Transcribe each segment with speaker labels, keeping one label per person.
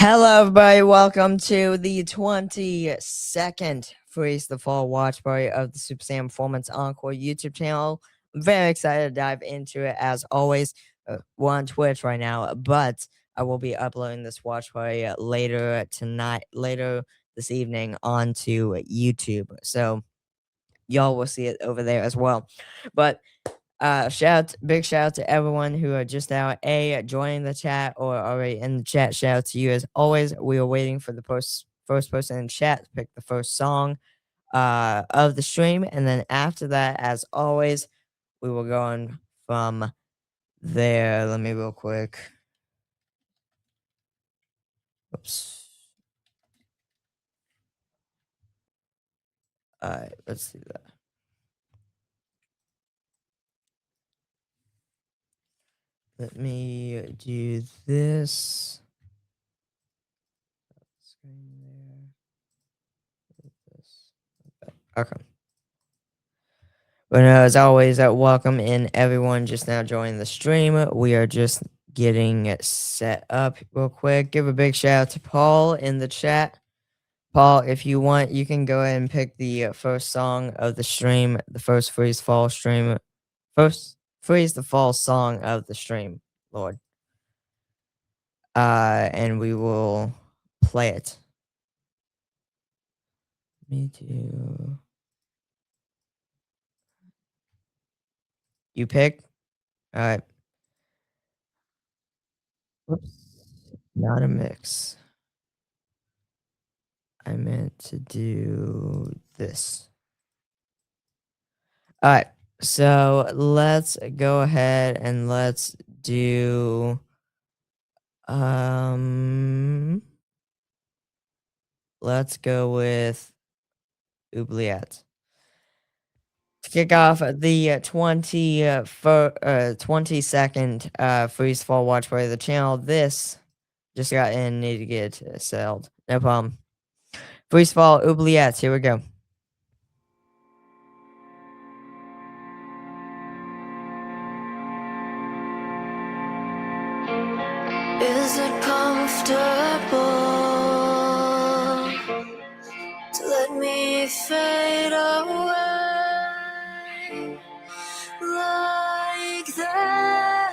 Speaker 1: Hello, everybody. Welcome to the 22nd Freeze the Fall watch party of the Super Saiyan Performance Encore YouTube channel. I'm very excited to dive into it as always. We're on Twitch right now, but I will be uploading this watch party later this evening onto YouTube. So y'all will see it over there as well. But big shout out to everyone who are just now joining the chat or already in the chat. Shout out to you as always. We are waiting for the first person in chat to pick the first song of the stream, and then after that, as always, we will go on from there. Let me real quick. Oops. All right, let's do that. Let me do this. Screen there. Okay. But as always, welcome in everyone just now joining the stream. We are just getting set up real quick. Give a big shout out to Paul in the chat. Paul, if you want, you can go ahead and pick the first song of the stream, the first Freeze the Fall song of the stream, Lord. And we will play it. Me too. You pick? All right. Whoops. Not a mix. I meant to do this. All right. So let's go ahead and let's do let's go with oubliette. To kick off the 22nd Freeze Fall watch party of the channel. This just got in, need to get settled. No problem. Freeze Fall oubliette. Here we go.
Speaker 2: Is it comfortable to let me fade away like that?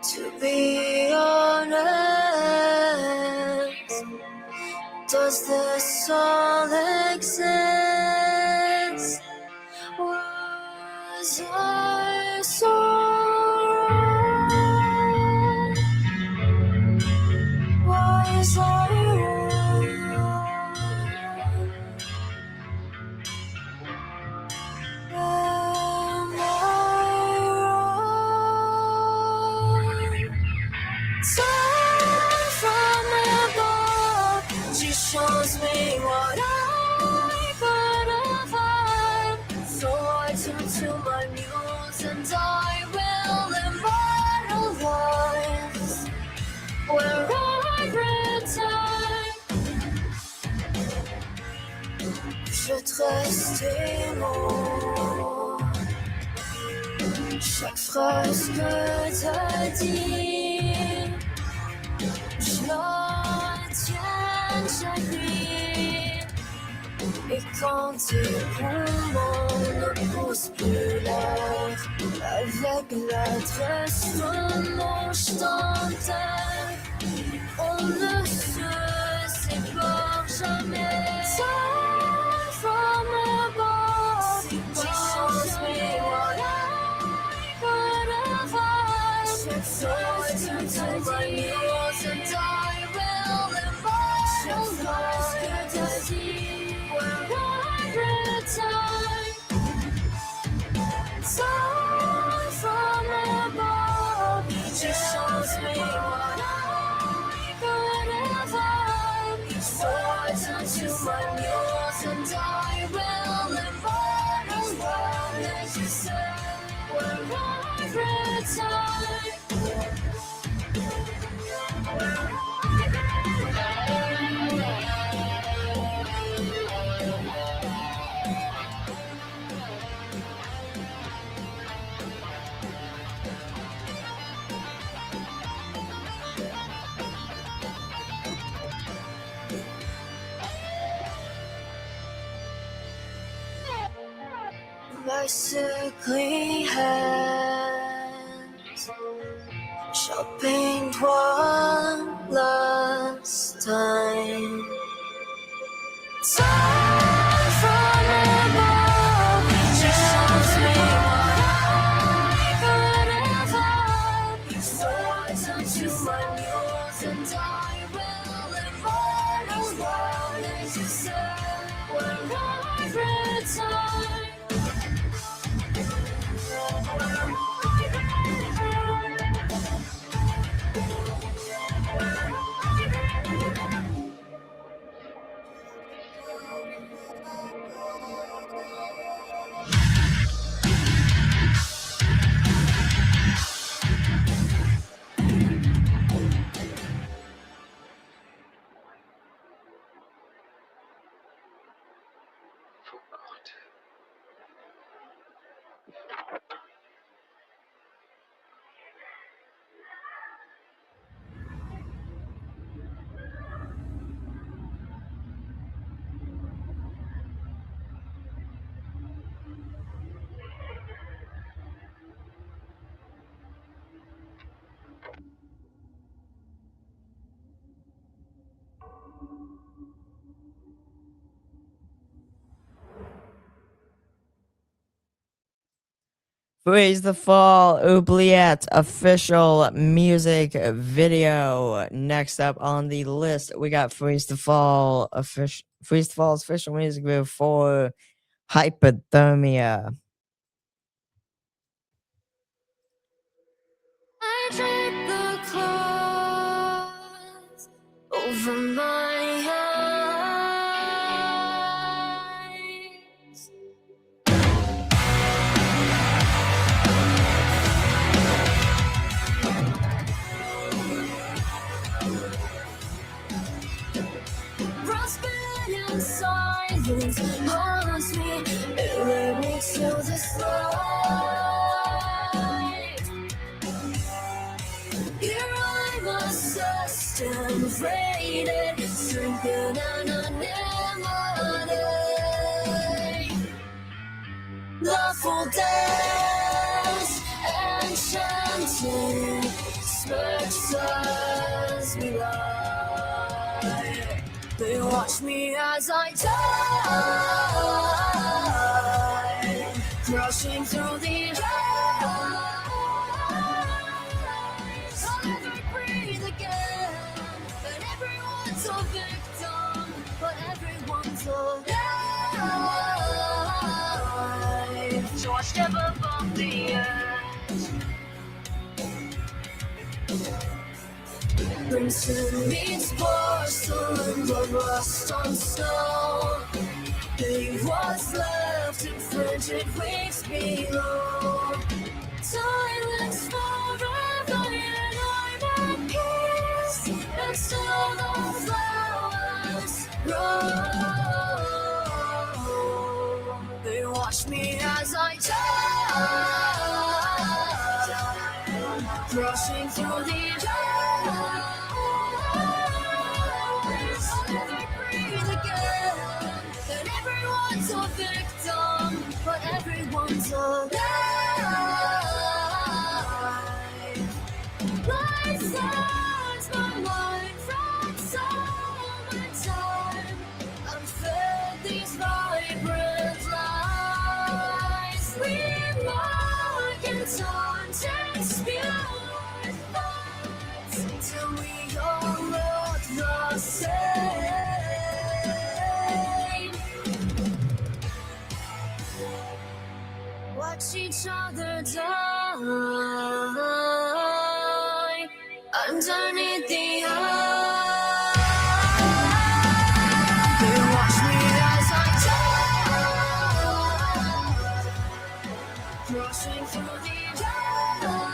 Speaker 2: To be honest, does this all exist? Was I so wrong? Was I wrong? Am I wrong? Time from above, she shows me what I could have had. So I turn to my muse and I will immortalize where I return. Je te reste chaque phrase que t'as dit, je la tiens chaque nuit. Et quand tes poumons ne poussent plus l'air, avec l'adresse de mon chanteur, on ne se sépare jamais. Time from above, she shows me what I could have had. So I turn to my muse and I will immortalize where I return. Time from above, she shows me what I could have had. So I turn to my muse and I will immortalize where I return. bicycling hands shall paint one last time. Time from above just shows me what I couldn't have. So I turn to my muse and I will live on as long as you say when I return.
Speaker 1: Freeze the Fall Oubliette official music video. Next up on the list, we got Freeze the Fall's official music video for Hypothermia.
Speaker 2: I drape the cloth over my eyes. Prosperity and silence haunts me. It led me to this life. Here I'm assessed and rated, shrinking anonymity. Lawful dance, enchanted, smirks as we lie. They watch me as I die, crushing through the eyes. I'll never breathe again, and everyone's a victim, but everyone's alive. So I step above the edge. Crimson meets porcelain, blood rust on stone. There was left in frigid weeks below. Silence forever, and I'm at peace. And still the flowers grow. They watch me as I die, crushing through the eyes. I'll never breathe again, and everyone's a victim, but everyone's alive. Life turns my mind from summertime. I'm fed these vibrant lies. We mark and taunt and spew with thoughts till we all look the same. Watch each other die underneath the eye. They watch me as I die, crushing through the eye.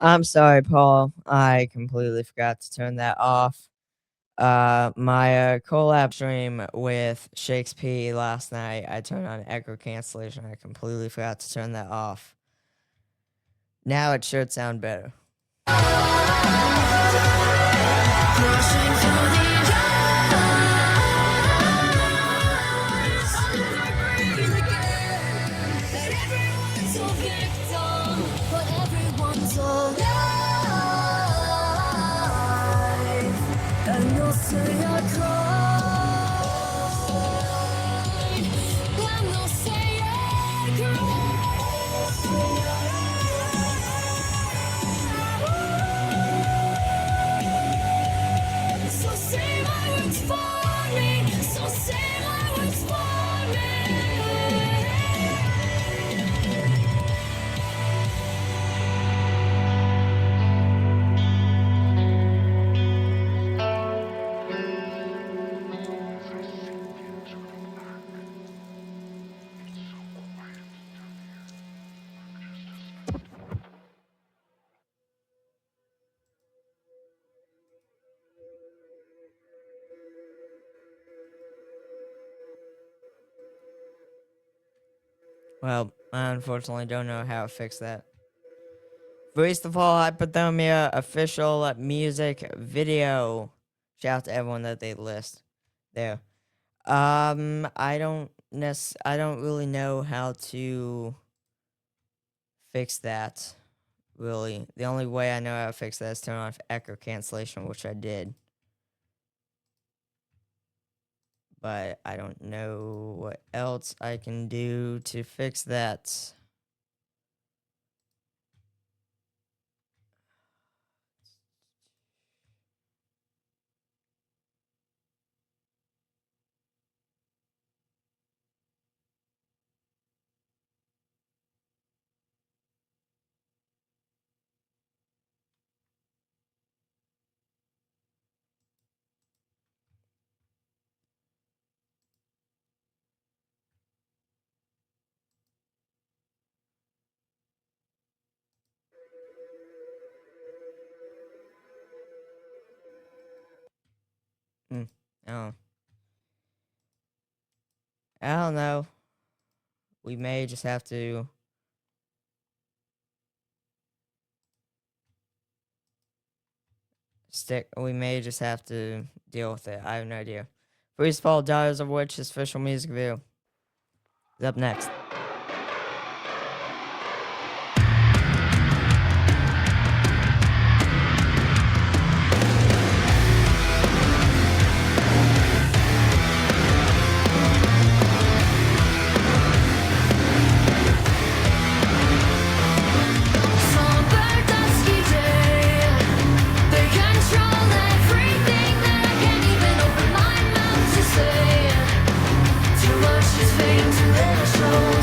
Speaker 1: I'm sorry, Paul. I completely forgot to turn that off. My collab stream with Shakespeare last night, I turned on echo cancellation. I completely forgot to turn that off. Now it should sound better.
Speaker 2: Crushing through the eyes. I'll never breathe and you'll say I cried, and they'll say I cried. So say my words for me, so say my words for me.
Speaker 1: Well, I unfortunately don't know how to fix that. First of all, Hypothermia official music video. Shout out to everyone that they list there. I don't really know how to fix that. Really, the only way I know how to fix that is turn off echo cancellation, which I did. But I don't know what else I can do to fix that. Oh. I don't know. We may just have to we may just have to deal with it. I have no idea. Freeze Fall Daughters of Witch's official music video is up next.
Speaker 2: Somber dusky day, they control everything that I can't even open my mouth to say. Too much is fading, too little show.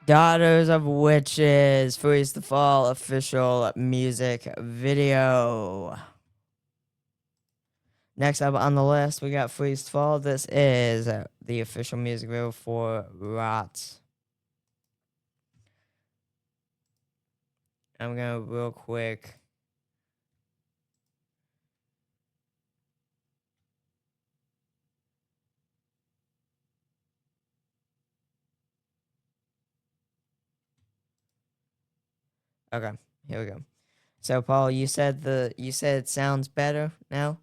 Speaker 1: Daughters of Witches, Freeze the Fall official music video. Next up on the list, we got Freeze the Fall. This is the official music video for Rot. I'm gonna real quick. Okay, here we go. So Paul, you said it sounds better now?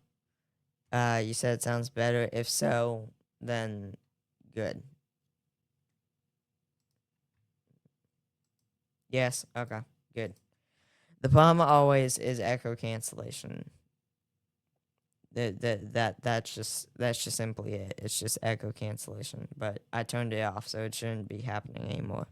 Speaker 1: You said it sounds better. If so, then good. Yes, okay, good. The problem always is echo cancellation. That's just simply it. It's just echo cancellation. But I turned it off, so it shouldn't be happening anymore.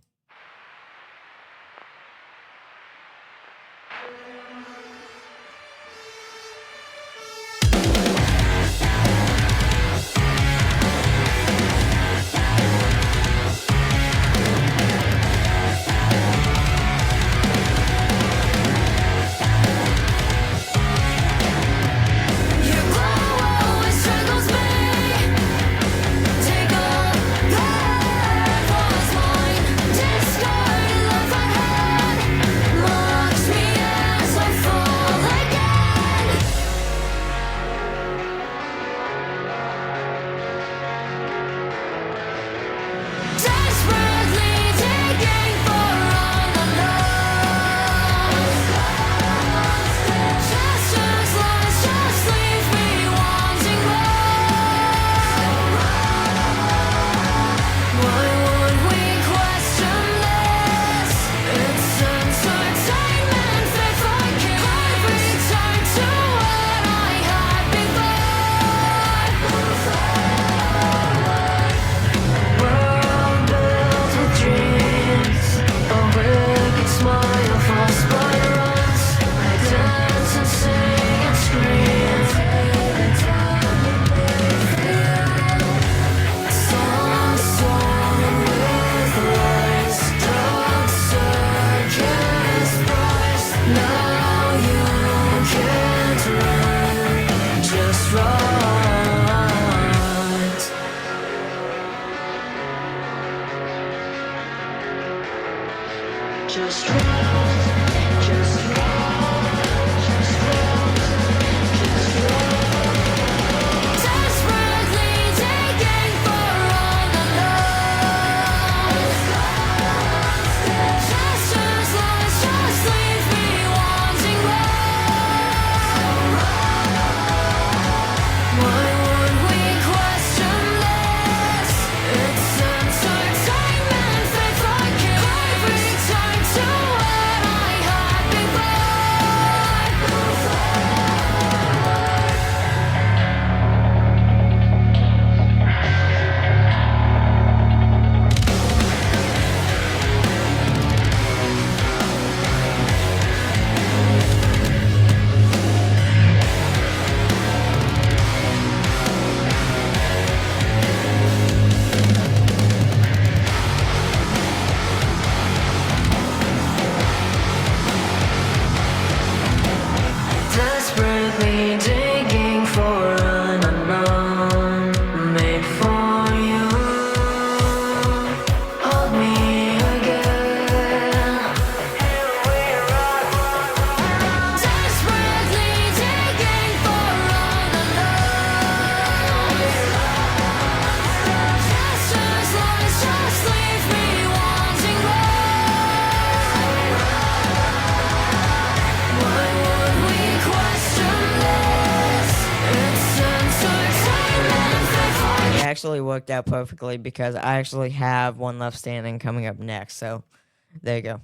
Speaker 1: Actually worked out perfectly because I actually have one left standing coming up next. So there you go.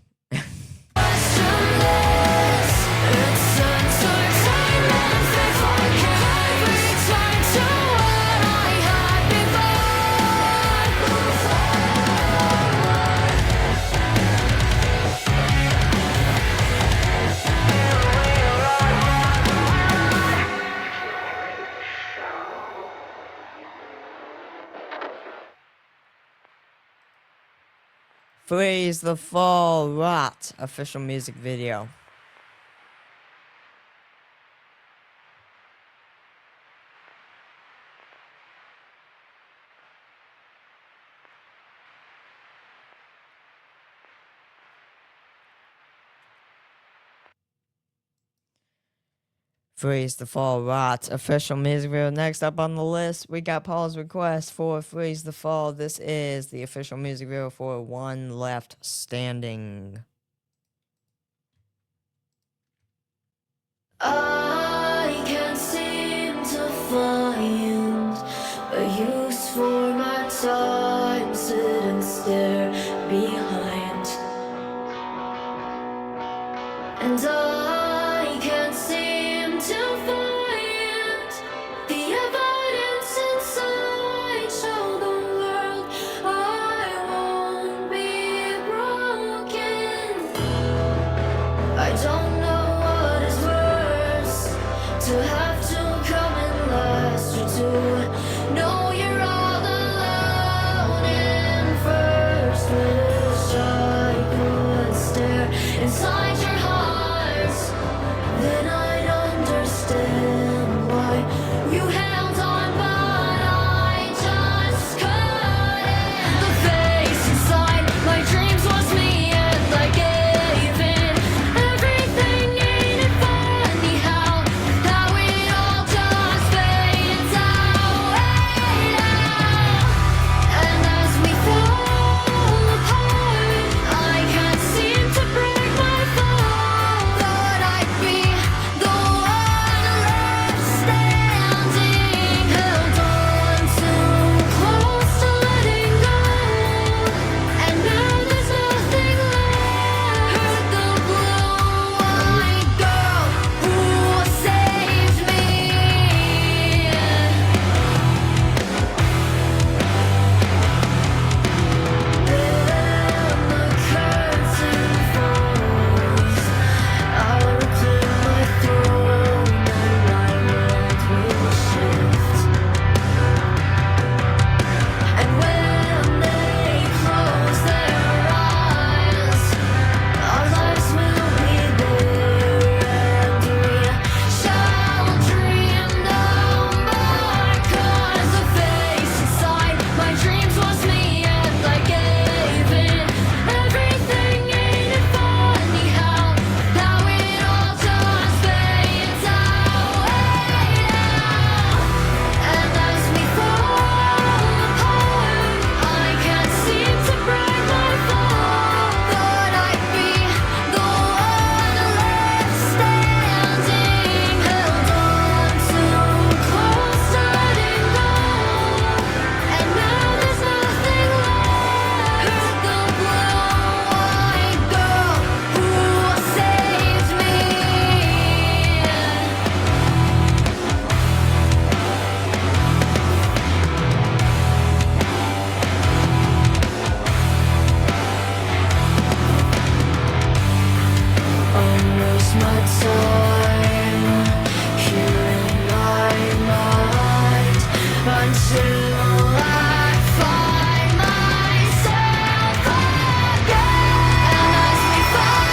Speaker 1: Freeze the Fall Rot official music video. Freeze the Fall Rot official music video. Next up on the list, we got Paul's request for Freeze the Fall. This is the official music video for One Left Standing.
Speaker 2: I can't seem to find a use for my time. Sit and stare behind, and I can't seem to find the evidence inside. Show the world I won't be broken. I don't know what is worse, to have to come in last, or to know you're all alone in first. Wish I could stare inside your heart, then I'd understand why you held on, but I just couldn't. The face inside my dreams was me, and I gave in everything. Ain't it funny how it all just fades away now? And as we fall apart, I can't seem to break my fall. Thought I'd be the one left standing, held on too close to letting go. And now there's nothing left. Heard the blue-eyed girl who saved me. Then the curtain falls. I'll reclaim my throne, and my world will shift. And when they close their eyes, our lives will be there, and we shall dream no more. 'Cause the face inside my dreams was me, and I gave in everything. Ain't it funny how it all just fades away now? And as we fall apart, I can't seem to break my fall. Thought I'd be the one left standing, held on too close to letting go. And now there's nothing left. Heard the blue-eyed girl who saved me. I'll waste my time here in my mind until I find myself again. And as we fall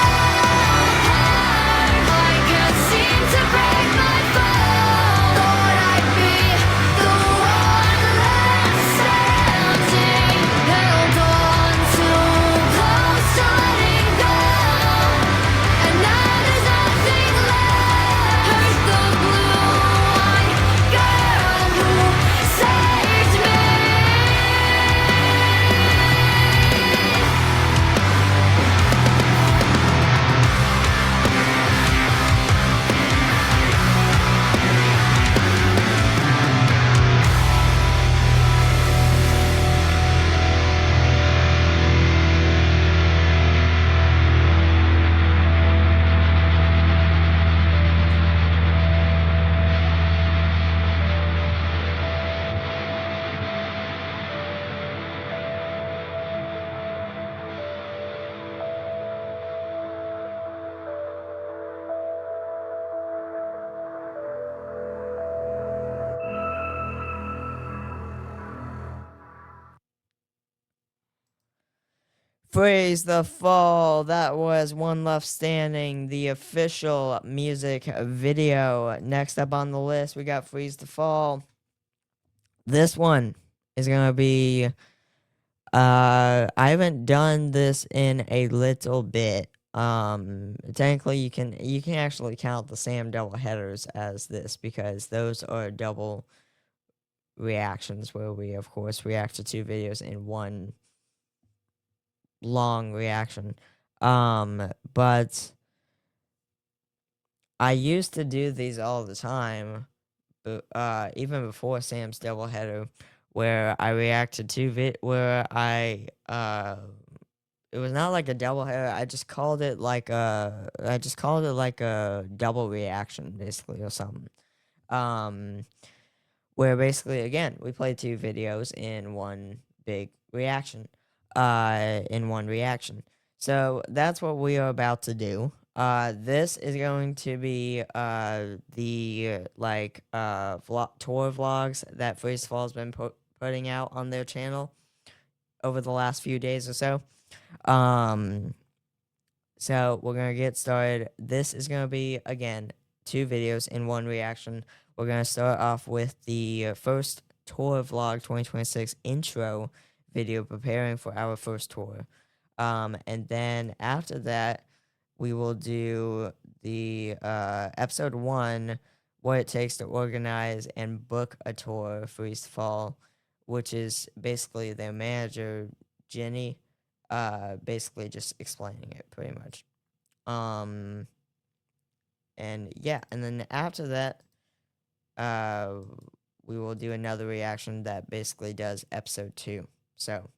Speaker 2: apart, I can't seem to break my fall. Thought I'd be the one left standing, held on too close to letting go. And now there's nothing left.
Speaker 1: Freeze the Fall. That was One Left Standing, the official music video. Next up on the list, we got Freeze the Fall. This one is gonna be I haven't done this in a little bit. Technically you can actually count the Sam double headers as this because those are double reactions where we of course react to two videos in one long reaction. But I used to do these all the time, even before Sam's doubleheader, where I reacted to where it was not like a doubleheader. I just called it like a double reaction, basically, or something. Where basically, again, we play two videos in one big reaction, in one reaction. So that's what we are about to do. This is going to be the tour vlogs that Freeze Fall has been putting out on their channel over the last few days or so. So we're gonna get started. This is gonna be again 2 videos in one reaction. We're gonna start off with the first tour vlog 2026 intro video preparing for our first tour. And then after that, we will do the episode 1, what it takes to organize and book a tour for East Fall, which is basically their manager, Jenny, basically just explaining it pretty much. And yeah, and then after that, we will do another reaction that basically does episode 2. So,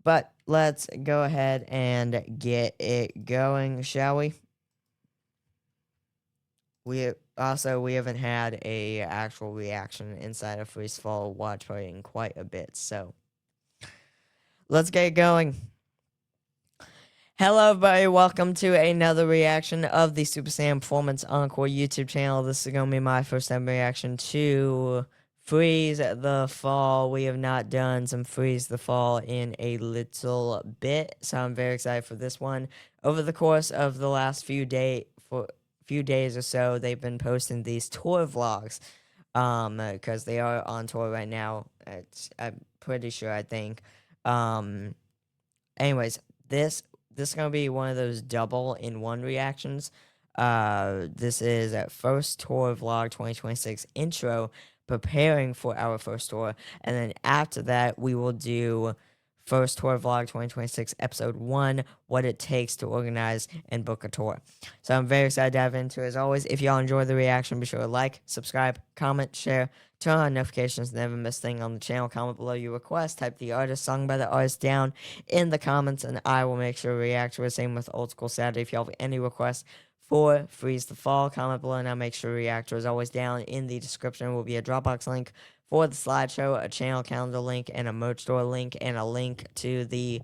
Speaker 1: but let's go ahead and get it going, shall we? We haven't had a actual reaction inside of Freeze Fall Watch Party in quite a bit, so let's get it going. Hello, everybody. Welcome to another reaction of the Super Saiyan Performance Encore YouTube channel. This is going to be my first time reaction to Freeze the Fall. We have not done some Freeze the Fall in a little bit, so I'm very excited for this one. Over the course of the last few days or so, they've been posting these tour vlogs, because they are on tour right now. I'm pretty sure, I think. Anyways, this is gonna be one of those double in one reactions. This is at first tour vlog 2026 intro, preparing for our first tour, and then after that we will do first tour vlog 2026 episode 1, what it takes to organize and book a tour. So I'm very excited to dive into it. As always, if y'all enjoy the reaction, be sure to like, subscribe, comment, share, turn on notifications, never miss a thing on the channel. Comment below your request, type the artist, song by the artist down in the comments, and I will make sure to react to it. Same with Old School Saturday. If y'all have any requests for Freeze the Fall, comment below, and I'll make sure to react to it. As always, down in the description will be a Dropbox link for the slideshow, a channel calendar link, and a merch store link, and a link to the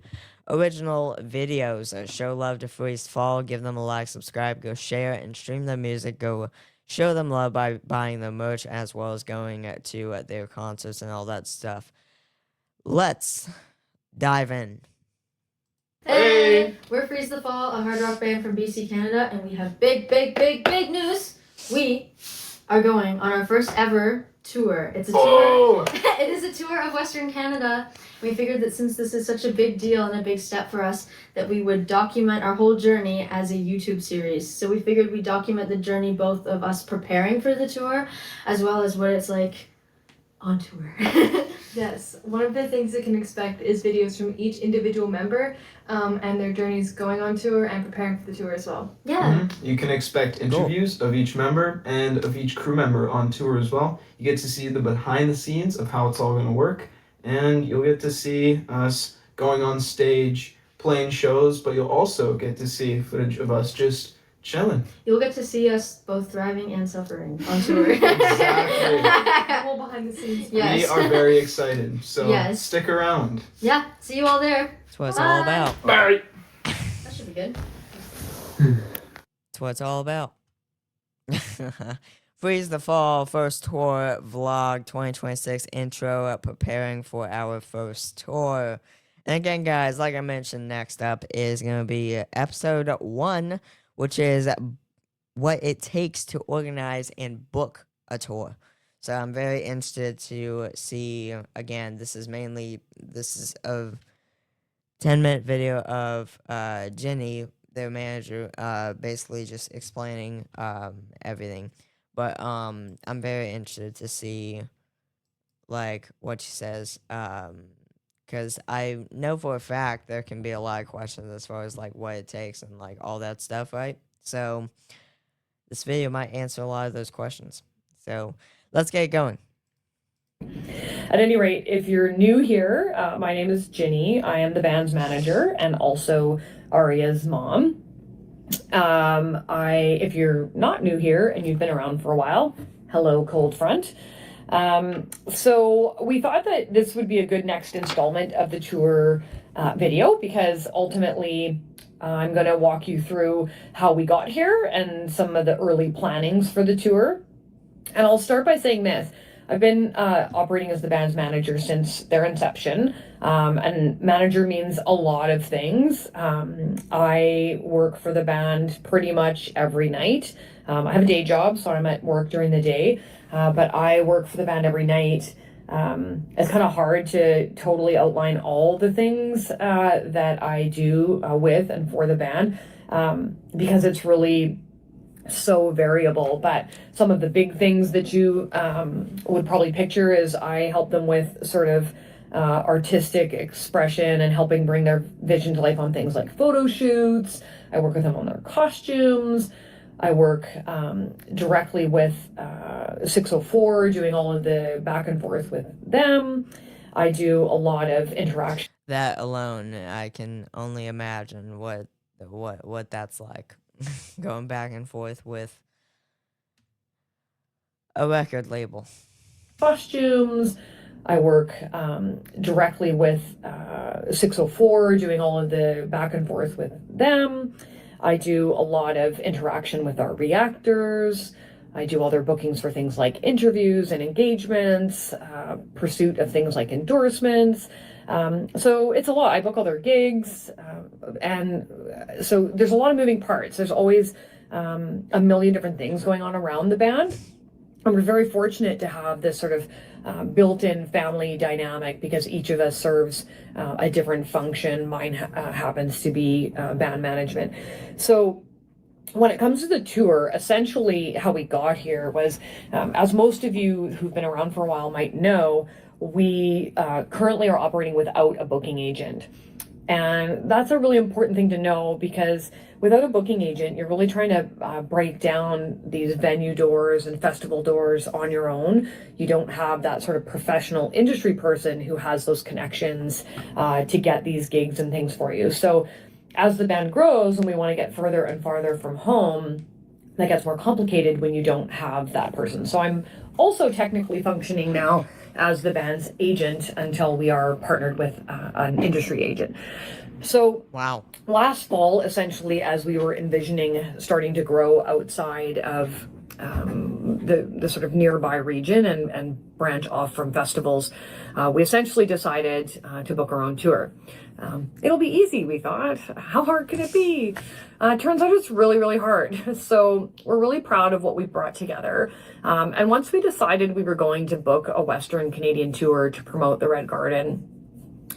Speaker 1: original videos. Show love to Freeze Fall, give them a like, subscribe, go share, and stream their music. Go show them love by buying their merch, as well as going to their concerts and all that stuff. Let's dive in.
Speaker 2: Hey! We're Freeze the Fall, a hard rock band from BC, Canada, and we have big news! We are going on our first ever tour. It's a tour. It is a tour of Western Canada. We figured that since this is such a big deal and a big step for us, that we would document our whole journey as a YouTube series. So we figured we'd document the journey both of us preparing for the tour, as well as what it's like on tour.
Speaker 3: Yes, one of the things that can expect is videos from each individual member and their journeys going on tour and preparing for the tour as well.
Speaker 2: Yeah.
Speaker 4: You can expect interviews of each member and of each crew member on tour as well. You get to see the behind the scenes of how it's all going to work, and you'll get to see us going on stage, playing shows, but you'll also get to see footage of us just chilling.
Speaker 2: You'll get to see us both thriving and suffering on tour.
Speaker 4: Exactly.
Speaker 3: The whole behind the scenes.
Speaker 2: Yes.
Speaker 4: We are very excited, so
Speaker 2: Yes.
Speaker 4: stick around.
Speaker 2: Yeah, see you all there.
Speaker 1: That's what it's all about.
Speaker 4: Bye!
Speaker 2: That should be good.
Speaker 1: That's what it's all about. Freeze the Fall first tour vlog 2026 intro, preparing for our first tour. And again, guys, like I mentioned, next up is going to be episode 1, which is what it takes to organize and book a tour. So I'm very interested to see, again, this is a 10-minute video of Jenny, their manager, basically just explaining everything. But I'm very interested to see like what she says, because I know for a fact there can be a lot of questions as far as like what it takes and like all that stuff, right? So this video might answer a lot of those questions. So let's get going.
Speaker 5: At any rate, if you're new here, my name is Ginny. I am the band's manager and also Aria's mom. If you're not new here and you've been around for a while, hello, Cold Front. So we thought that this would be a good next installment of the tour video, because ultimately I'm going to walk you through how we got here and some of the early plannings for the tour. And I'll start by saying this. I've been operating as the band's manager since their inception, and manager means a lot of things. I work for the band pretty much every night. I have a day job, so I'm at work during the day, but I work for the band every night. It's kind of hard to totally outline all the things that I do with and for the band, because it's really so variable. But some of the big things that you would probably picture is I help them with sort of artistic expression and helping bring their vision to life on things like photo shoots. I work with them on their costumes. I work directly with 604, doing all of the back and forth with them. I do a lot of interaction.
Speaker 1: That alone, I can only imagine what that's like. Going back and forth with a record label.
Speaker 5: Costumes. I work directly with 604, doing all of the back and forth with them. I do a lot of interaction with our reactors. I do all their bookings for things like interviews and engagements, pursuit of things like endorsements. So it's a lot. I book all their gigs, and so there's a lot of moving parts. There's always a million different things going on around the band. And we're very fortunate to have this sort of built-in family dynamic, because each of us serves a different function. Mine happens to be band management. So when it comes to the tour, essentially how we got here was, as most of you who've been around for a while might know, we currently are operating without a booking agent. And that's a really important thing to know, because without a booking agent, you're really trying to break down these venue doors and festival doors on your own. You don't have that sort of professional industry person who has those connections to get these gigs and things for you. So as the band grows and we want to get further and farther from home, that gets more complicated when you don't have that person. So I'm also technically functioning now as the band's agent until we are partnered with an industry agent. So
Speaker 1: wow.
Speaker 5: Last fall, essentially, as we were envisioning starting to grow outside of the sort of nearby region and branch off from festivals, we essentially decided to book our own tour. It'll be easy, we thought. How hard could it be? Turns out it's really, really hard. So we're really proud of what we brought together. And once we decided we were going to book a Western Canadian tour to promote the Red Garden,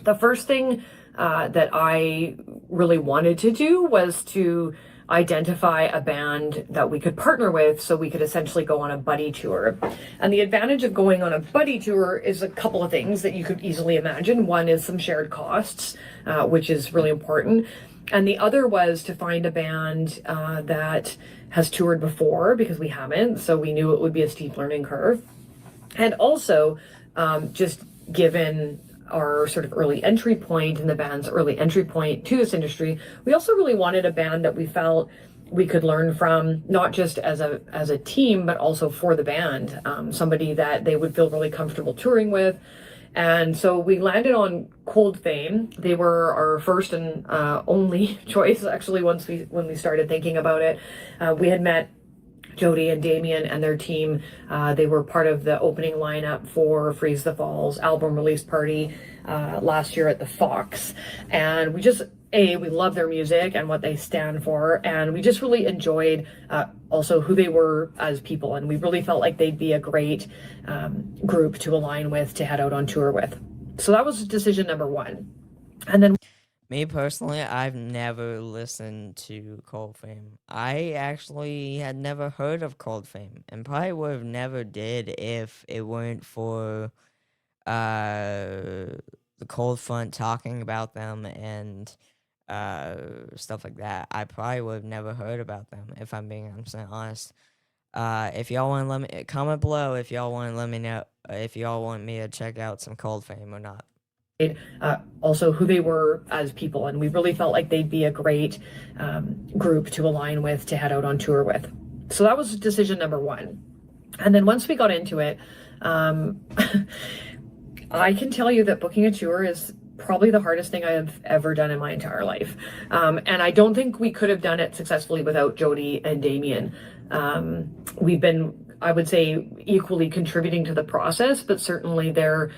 Speaker 5: the first thing that I really wanted to do was to identify a band that we could partner with, so we could essentially go on a buddy tour. And the advantage of going on a buddy tour is a couple of things that you could easily imagine. One is some shared costs, which is really important. And the other was to find a band that has toured before, because we haven't, so we knew it would be a steep learning curve. And also, just given our sort of early entry point and the band's early entry point to this industry, we also really wanted a band that we felt we could learn from, not just as a team, but also for the band, somebody that they would feel really comfortable touring with. And so we landed on Cold Fame. They were our first and only choice, actually, when we started thinking about it. We had met Jody and Damien and their team. They were part of the opening lineup for Freeze the Fall's album release party last year at the Fox, and we love their music and what they stand for, and we just really enjoyed also who they were as people, and we really felt like they'd be a great group to align with, to head out on tour with. So that was decision number one. And then
Speaker 1: me personally, I've never listened to Cold Fame. I actually had never heard of Cold Fame, and probably would have never did if it weren't for the Cold Front talking about them and stuff like that. I probably would have never heard about them if I'm being 100% honest. If y'all want to let me comment below if y'all want to let me know if y'all want me to check out some Cold Fame or not.
Speaker 5: Also who they were as people, and we really felt like they'd be a great group to align with, to head out on tour with. So that was decision number one. And then once we got into it, I can tell you that booking a tour is probably the hardest thing I have ever done in my entire life. And I don't think we could have done it successfully without Jody and Damien. We've been, I would say, equally contributing to the process, but certainly their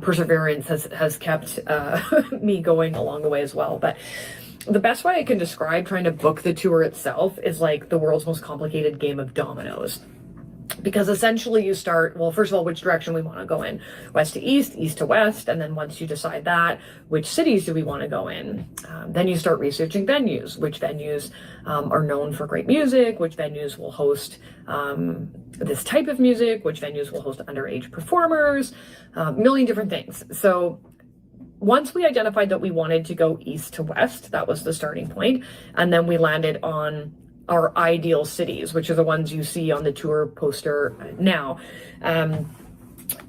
Speaker 5: perseverance has kept me going along the way as well. But the best way I can describe trying to book the tour itself is like the world's most complicated game of dominoes. Because essentially you start, well, first of all, which direction we want to go in, west to east, east to west, and then once you decide that, which cities do we want to go in? Then you start researching venues, which venues are known for great music, which venues will host this type of music, which venues will host underage performers, a million different things. So once we identified that we wanted to go east to west, that was the starting point, and then we landed on our ideal cities, which are the ones you see on the tour poster now. And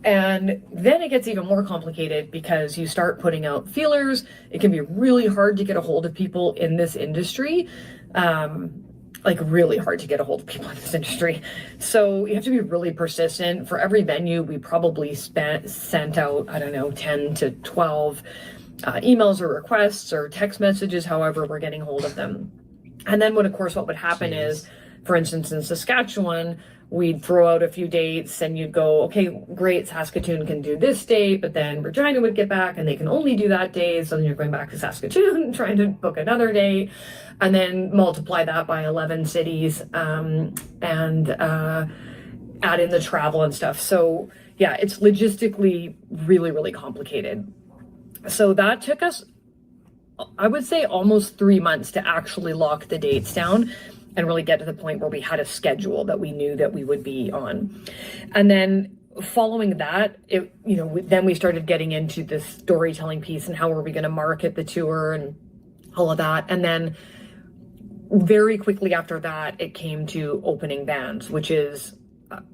Speaker 5: then it gets even more complicated because you start putting out feelers. It can be really hard to get a hold of people in this industry, like really hard to get a hold of people in this industry. So you have to be really persistent. For every venue, we probably sent out, I don't know, 10 to 12 emails or requests or text messages, however we're getting hold of them. And then what would happen is, for instance, in Saskatchewan, we'd throw out a few dates and you'd go, okay, great, Saskatoon can do this date, but then Regina would get back and they can only do that day. So then you're going back to Saskatoon, trying to book another date, and then multiply that by 11 cities and add in the travel and stuff. So yeah, it's logistically really, really complicated. So that took us, I would say, almost 3 months to actually lock the dates down and really get to the point where we had a schedule that we knew that we would be on. And then following that, then we started getting into the storytelling piece and how are we going to market the tour and all of that. And then very quickly after that, it came to opening bands, which is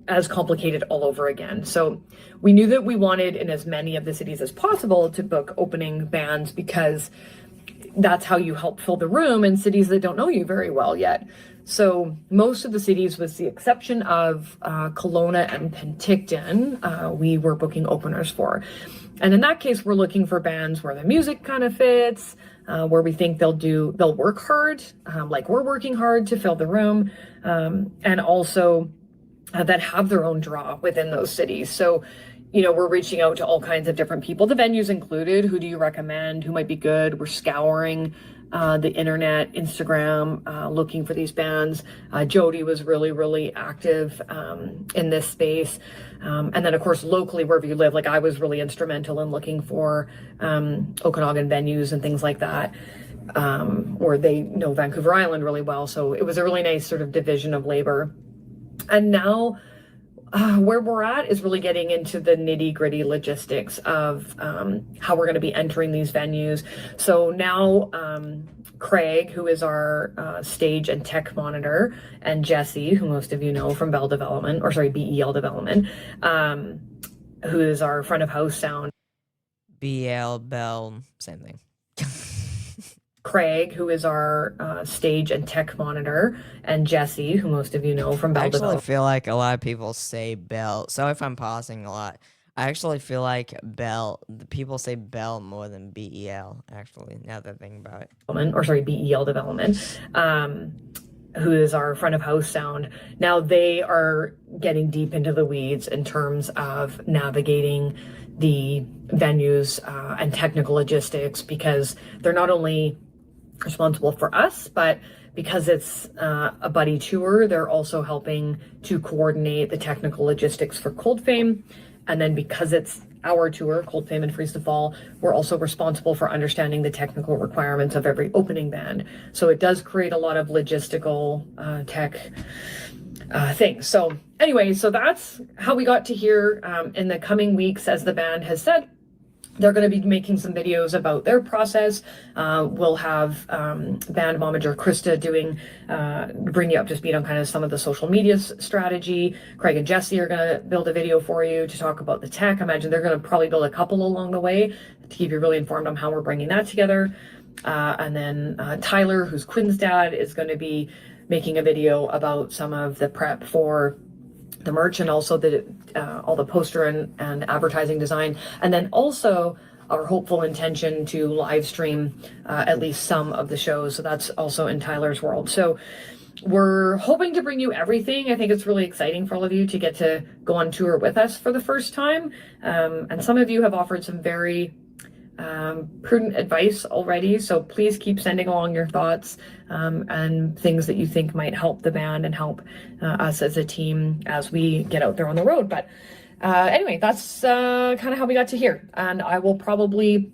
Speaker 5: as complicated all over again. So we knew that we wanted in as many of the cities as possible to book opening bands, because that's how you help fill the room in cities that don't know you very well yet. So most of the cities, with the exception of Kelowna and Penticton, we were booking openers for. And in that case, we're looking for bands where the music kind of fits, where we think they'll work hard, like we're working hard to fill the room, and also that have their own draw within those cities. So we're reaching out to all kinds of different people, the venues included. Who do you recommend? Who might be good? We're scouring the internet, Instagram, looking for these bands. Jody was really, really active in this space. And then, of course, locally, wherever you live, like I was really instrumental in looking for Okanagan venues and things like that, or they know Vancouver Island really well. So it was a really nice sort of division of labor. And now, where we're at is really getting into the nitty gritty logistics of how we're going to be entering these venues. So now Craig, who is our stage and tech monitor, and Jesse, who most of you know from BEL Development, who is our front of house sound.
Speaker 1: Bell, same thing.
Speaker 5: Craig, who is our stage and tech monitor, and Jesse, who most of you know from BEL Development.
Speaker 1: I actually feel like a lot of people say Bell. So if I'm pausing a lot, I actually feel like people say Bell more than BEL, actually, now that I think about it.
Speaker 5: BEL Development, who is our front of house sound. Now they are getting deep into the weeds in terms of navigating the venues and technical logistics, because they're not only responsible for us, but because it's a buddy tour, they're also helping to coordinate the technical logistics for Cold Fame. And then because it's our tour, Cold Fame and Freeze to Fall, we're also responsible for understanding the technical requirements of every opening band. So it does create a lot of logistical tech things. So anyway, so that's how we got to here. In the coming weeks, as the band has said, they're going to be making some videos about their process. We'll have band momager Krista bring you up to speed on kind of some of the social media strategy. Craig and Jesse are going to build a video for you to talk about the tech. I imagine they're going to probably build a couple along the way to keep you really informed on how we're bringing that together. And then Tyler, who's Quinn's dad, is going to be making a video about some of the prep for the merch and also all the poster and advertising design. And then also our hopeful intention to live stream at least some of the shows. So that's also in Tyler's world. So we're hoping to bring you everything. I think it's really exciting for all of you to get to go on tour with us for the first time. And some of you have offered some very prudent advice already, so please keep sending along your thoughts and things that you think might help the band and help us as a team as we get out there on the road. But anyway, that's kind of how we got to here, and I will probably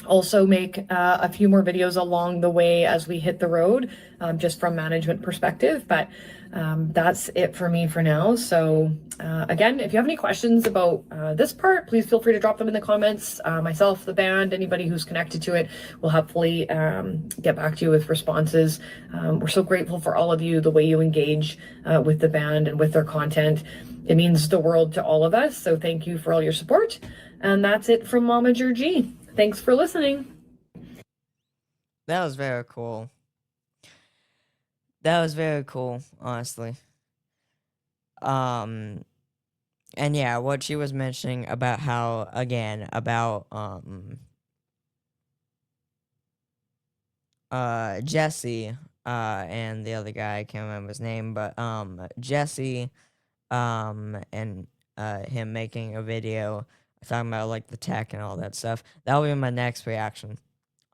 Speaker 5: also make a few more videos along the way as we hit the road, just from management perspective. But that's it for me for now. So again, if you have any questions about this part, please feel free to drop them in the comments. Myself, the band, anybody who's connected to it will hopefully get back to you with responses. We're so grateful for all of you, the way you engage with the band and with their content. It means the world to all of us. So thank you for all your support. And that's it from Momager G. Thanks for listening.
Speaker 1: That was very cool. That was very cool, honestly. And yeah, what she was mentioning about how, again, about Jesse and the other guy, I can't remember his name, but Jesse and him making a video talking about like the tech and all that stuff. That'll be my next reaction.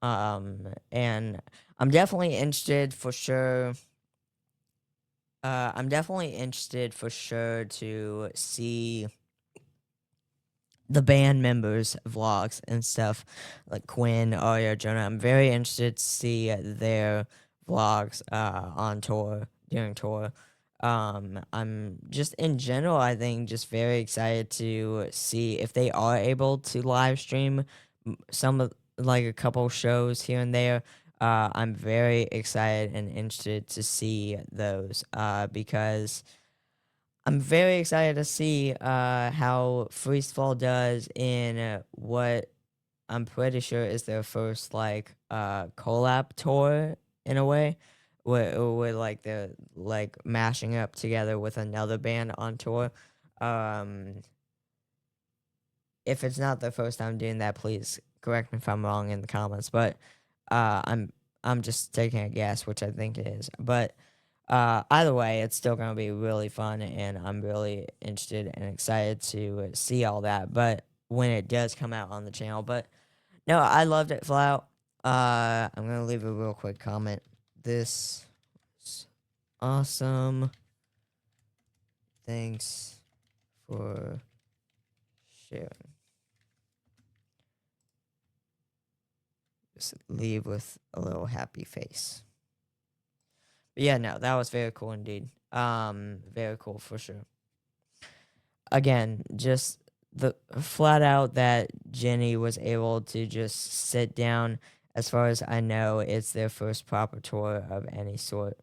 Speaker 1: And I'm definitely interested for sure. I'm definitely interested for sure to see the band members' vlogs and stuff, like Quinn, Arya, Jonah. I'm very interested to see their vlogs on tour, during tour. I'm just in general, I think, just very excited to see if they are able to live stream some of, like, a couple shows here and there. I'm very excited and interested to see those because I'm very excited to see how Freestyle does in what I'm pretty sure is their first like collab tour in a way, where like they're like mashing up together with another band on tour. If it's not the first time doing that, please correct me if I'm wrong in the comments. But I'm just taking a guess, which I think it is. But either way, it's still gonna be really fun, and I'm really interested and excited to see all that. But when it does come out on the channel, but no, I loved it flat out. I'm gonna leave a real quick comment. This is awesome. Thanks for sharing. Just leave with a little happy face. But yeah, no, that was very cool indeed. Very cool for sure. Again, just the flat out that Jenny was able to just sit down. As far as I know, it's their first proper tour of any sort.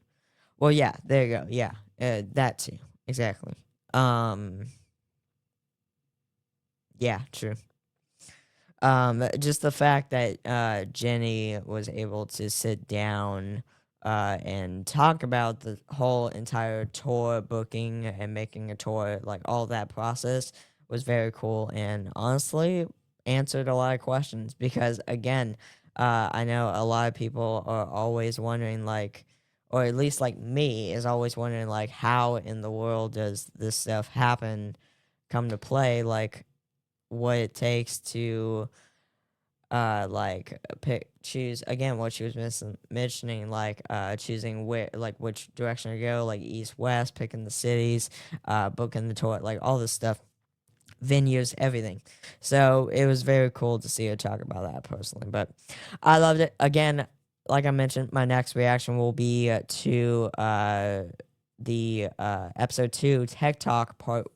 Speaker 1: Well, yeah, there you go. Yeah, that too. Exactly. Yeah, true. Just the fact that Jenny was able to sit down and talk about the whole entire tour booking and making a tour, like all that process was very cool, and honestly answered a lot of questions because again, I know a lot of people are always wondering like, or at least like me, is always wondering like how in the world does this stuff come to play, like what it takes to choose again what she was mentioning, like choosing where, like which direction to go, like east, west, picking the cities, booking the tour, like all this stuff, venues, everything. So it was very cool to see her talk about that personally. But I loved it. Again, like I mentioned, my next reaction will be to the episode 2 Tech Talk Part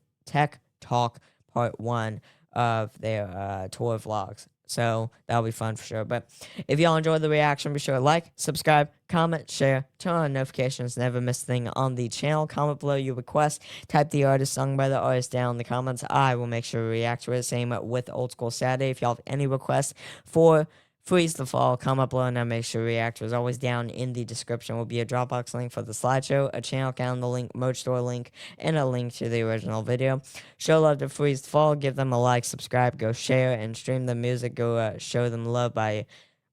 Speaker 1: 1 of their tour vlogs. So that'll be fun for sure. But if y'all enjoyed the reaction, be sure to like, subscribe, comment, share, turn on notifications, never miss a thing on the channel. Comment below your request. Type the artist sung by the artist down in the comments. I will make sure to react to it. Same with Old School Saturday. If y'all have any requests for Freeze the Fall, comment below and I'll make sure to react to it. As always, down in the description will be a Dropbox link for the slideshow, a channel calendar link, merch store link, and a link to the original video. Show love to Freeze the Fall. Give them a like, subscribe, go share, and stream the music. Go show them love by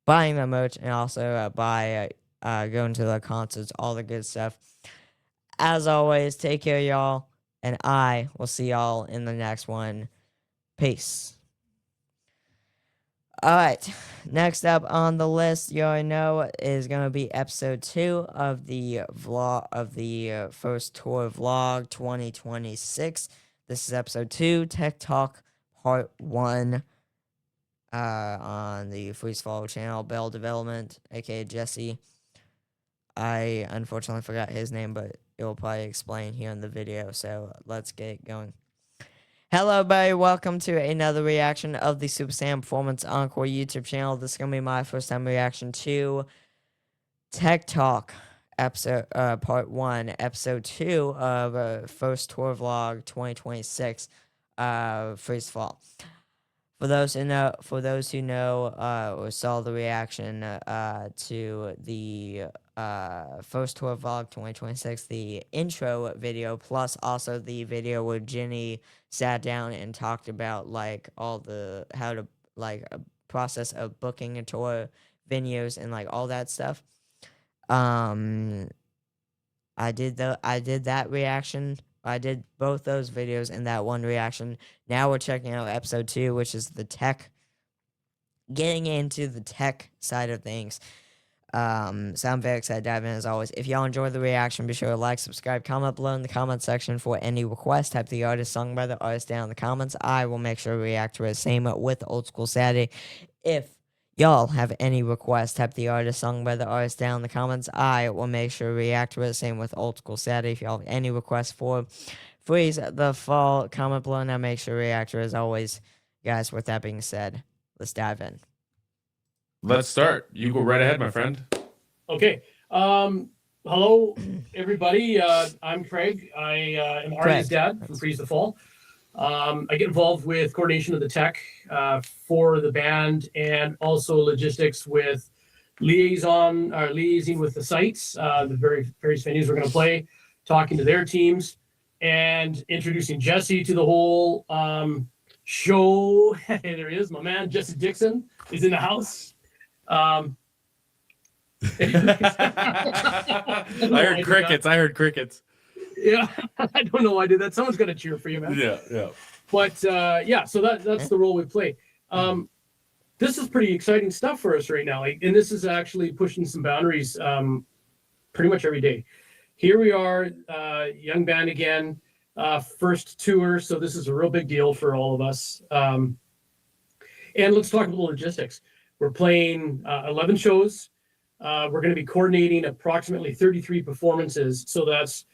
Speaker 1: buying the merch and also by going to the concerts, all the good stuff. As always, take care, y'all, and I will see y'all in the next one. Peace. All right, next up on the list, you already know, is going to be episode 2 of the vlog, of the first tour vlog 2026. This is episode 2, Tech Talk Part 1, on the Freeze Fall channel, Bell Development, aka Jesse. I unfortunately forgot his name, but it will probably explain here in the video, so let's get going. Hello, everybody. Welcome to another reaction of the Super Sam Performance Encore YouTube channel. This is going to be my first time reaction to Tech Talk episode part 1, episode 2 of first tour vlog 2026, Freeze Fall. For those who know, or saw the reaction to the first tour vlog 2026, the intro video, plus also the video where Jenny sat down and talked about like all the how to like a process of booking a tour, venues, and like all that stuff. I did that reaction. I did both those videos in that one reaction. Now we're checking out episode 2, which is the tech, getting into the tech side of things. So I'm very excited to dive in as always. If y'all enjoyed the reaction, be sure to like, subscribe, comment below in the comment section for any requests. Type the artist sung by the artist down in the comments. I will make sure to react to it. Same with Old School Saturday. If y'all have any requests, type the artist sung by the artist down in the comments. I will make sure to react to it. Same with Old School Saturday. If y'all have any requests for Freeze the Fall, comment below and I'll make sure to react to it as always. Guys, with that being said, let's dive in.
Speaker 6: Let's start. You go right ahead, my friend.
Speaker 7: Okay. Hello, everybody. I'm Craig. I am Artie's dad from Freeze the Fall. I get involved with coordination of the tech for the band and also logistics with liaising with the sites, the various venues we're going to play, talking to their teams, and introducing Jesse to the whole show. There he is, my man, Jesse Dixon is in the house.
Speaker 6: I heard crickets.
Speaker 7: Yeah, I don't know why I did that. Someone's got to cheer for you, man.
Speaker 6: Yeah.
Speaker 7: But yeah, so that's the role we play. This is pretty exciting stuff for us right now. And this is actually pushing some boundaries pretty much every day. Here we are, young band again, first tour. So this is a real big deal for all of us. And let's talk about logistics. We're playing 11 shows. We're going to be coordinating approximately 33 performances. So that's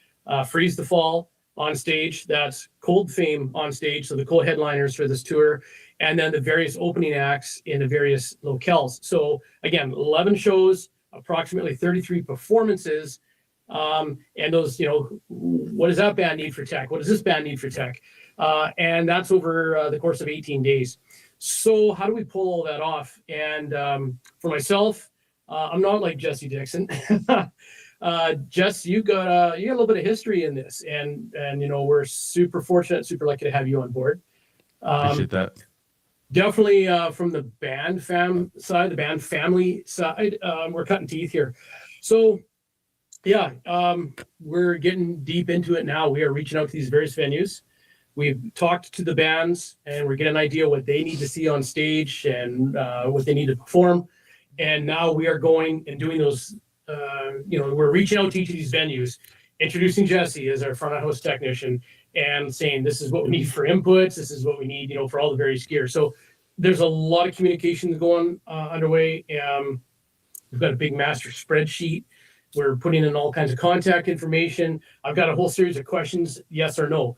Speaker 7: Freeze the Fall on stage. That's Cold Fame on stage. So the co-headliners for this tour. And then the various opening acts in the various locales. So again, 11 shows, approximately 33 performances. And those, what does that band need for tech? What does this band need for tech? And that's over the course of 18 days. So how do we pull all that off? And for myself, I'm not like Jesse Dixon. Jess, you got a little bit of history in this, and we're super fortunate, super lucky to have you on board.
Speaker 6: Appreciate that.
Speaker 7: Definitely from the band family side, we're cutting teeth here. So Yeah, we're getting deep into it now. We are reaching out to these various venues. We've talked to the bands, and we're getting an idea what they need to see on stage and what they need to perform. And now we are going and doing those. We're reaching out to each of these venues, introducing Jesse as our front of house technician, and saying this is what we need for inputs. This is what we need, for all the various gear. So there's a lot of communication going underway. We've got a big master spreadsheet. We're putting in all kinds of contact information. I've got a whole series of questions, yes or no.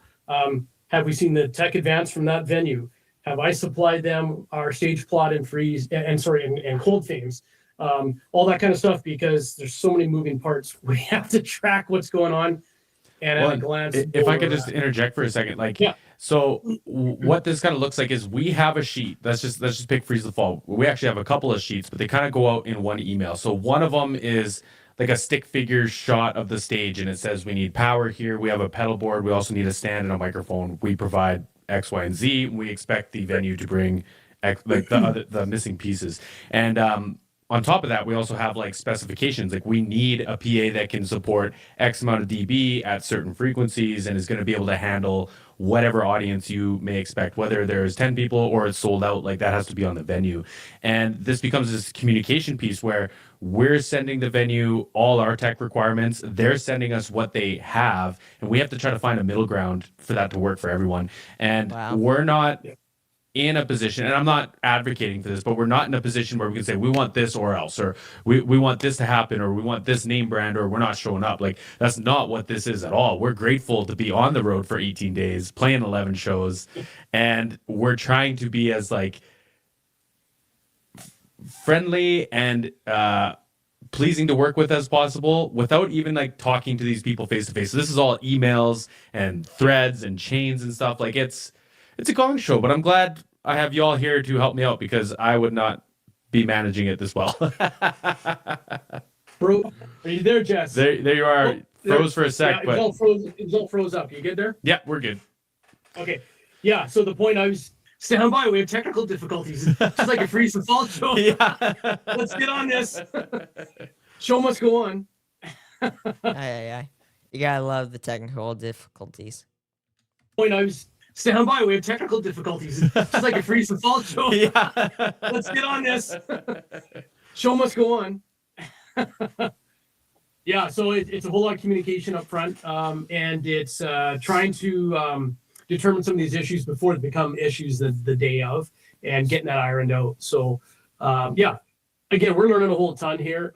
Speaker 7: Have we seen the tech advance from that venue? Have I supplied them our stage plot and freeze and cold themes? All that kind of stuff, because there's so many moving parts. We have to track what's going on. And at a glance,
Speaker 6: if I could just interject for a second, so what this kind of looks like is we have a sheet. Let's just pick Freeze the Fall. We actually have a couple of sheets, but they kind of go out in one email. So one of them is like a stick figure shot of the stage, and it says we need power here. We have a pedal board. We also need a stand and a microphone. We provide X, Y, and Z. We expect the venue to bring the missing pieces. And on top of that, we also have specifications. Like we need a PA that can support X amount of dB at certain frequencies and is going to be able to handle whatever audience you may expect, whether there's 10 people or it's sold out. Like that has to be on the venue. And this becomes this communication piece where we're sending the venue all our tech requirements. They're sending us what they have, and we have to try to find a middle ground for that to work for everyone. And we're not in a position, and I'm not advocating for this, but we're not in a position where we can say we want this or else, or we want this to happen, or we want this name brand, or we're not showing up. Like that's not what this is at all. We're grateful to be on the road for 18 days, playing 11 shows, and we're trying to be as friendly and pleasing to work with as possible without even talking to these people face to face. So this is all emails and threads and chains and stuff. Like it's a gong show, but I'm glad I have y'all here to help me out because I would not be managing it this well.
Speaker 7: Bro, are you there, Jess?
Speaker 6: There you are. Froze for a sec,
Speaker 7: but it was all froze up. You good there?
Speaker 6: Yeah, we're good.
Speaker 7: Okay. Yeah. So the point I was stand by. We have technical difficulties, just like a Freeze the Fall show.
Speaker 6: Yeah.
Speaker 7: Let's get on this. Show must go on.
Speaker 1: Aye. You gotta love the technical difficulties.
Speaker 7: Point I was stand by. We have technical difficulties, just like a Freeze the Fall show.
Speaker 6: Yeah.
Speaker 7: Let's get on this. Show must go on. Yeah, so it's a whole lot of communication up front, and it's trying to determine some of these issues before they become issues the day of, and getting that ironed out. So, yeah, again, we're learning a whole ton here.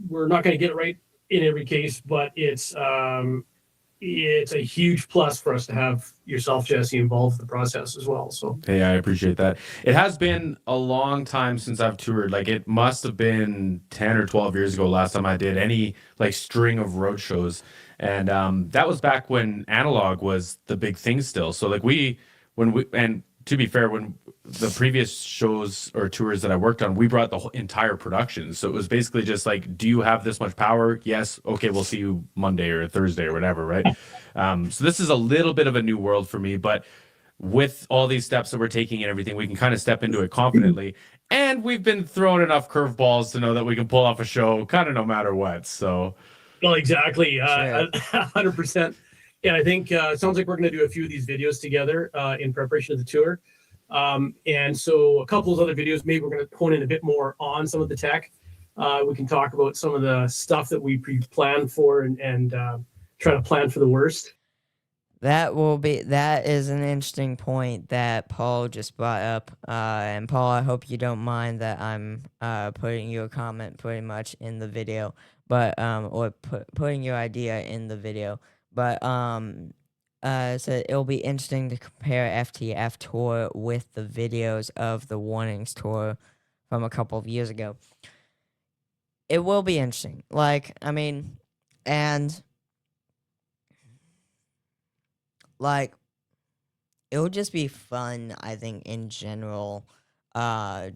Speaker 7: We're not going to get it right in every case, but it's a huge plus for us to have yourself, Jesse, involved in the process as well. So
Speaker 6: hey, I appreciate that. It has been a long time since I've toured. Like it must have been 10 or 12 years ago last time I did any string of road shows. And that was back when analog was the big thing still. So and to be fair, when the previous shows or tours that I worked on, we brought the whole entire production. So it was basically just do you have this much power? Yes. Okay, we'll see you Monday or Thursday or whatever, right? So this is a little bit of a new world for me, but with all these steps that we're taking and everything, we can kind of step into it confidently. And we've been thrown enough curveballs to know that we can pull off a show kind of no matter what. So,
Speaker 7: well, exactly, 100%. And I think it sounds like we're going to do a few of these videos together in preparation of the tour. And so a couple of other videos, maybe we're going to hone in a bit more on some of the tech. We can talk about some of the stuff that we pre-planned for and try to plan for the worst.
Speaker 1: That is an interesting point that Paul just brought up. And Paul, I hope you don't mind that I'm putting your comment pretty much in the video, but or putting your idea in the video. But so it'll be interesting to compare FTF tour with the videos of the Warnings tour from a couple of years ago. It will be interesting. It will just be fun, I think, in general,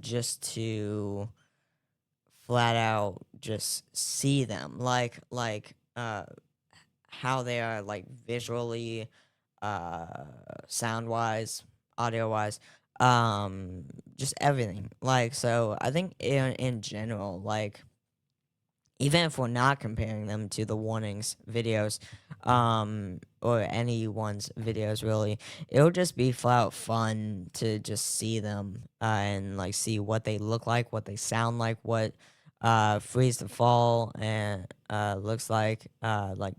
Speaker 1: just to flat out just see them, how they are, visually, sound-wise, audio-wise, just everything. So I think in general, even if we're not comparing them to the warnings videos, or anyone's videos really, it'll just be flat out fun to just see them, and like see what they look like, what they sound like freeze to fall and looks like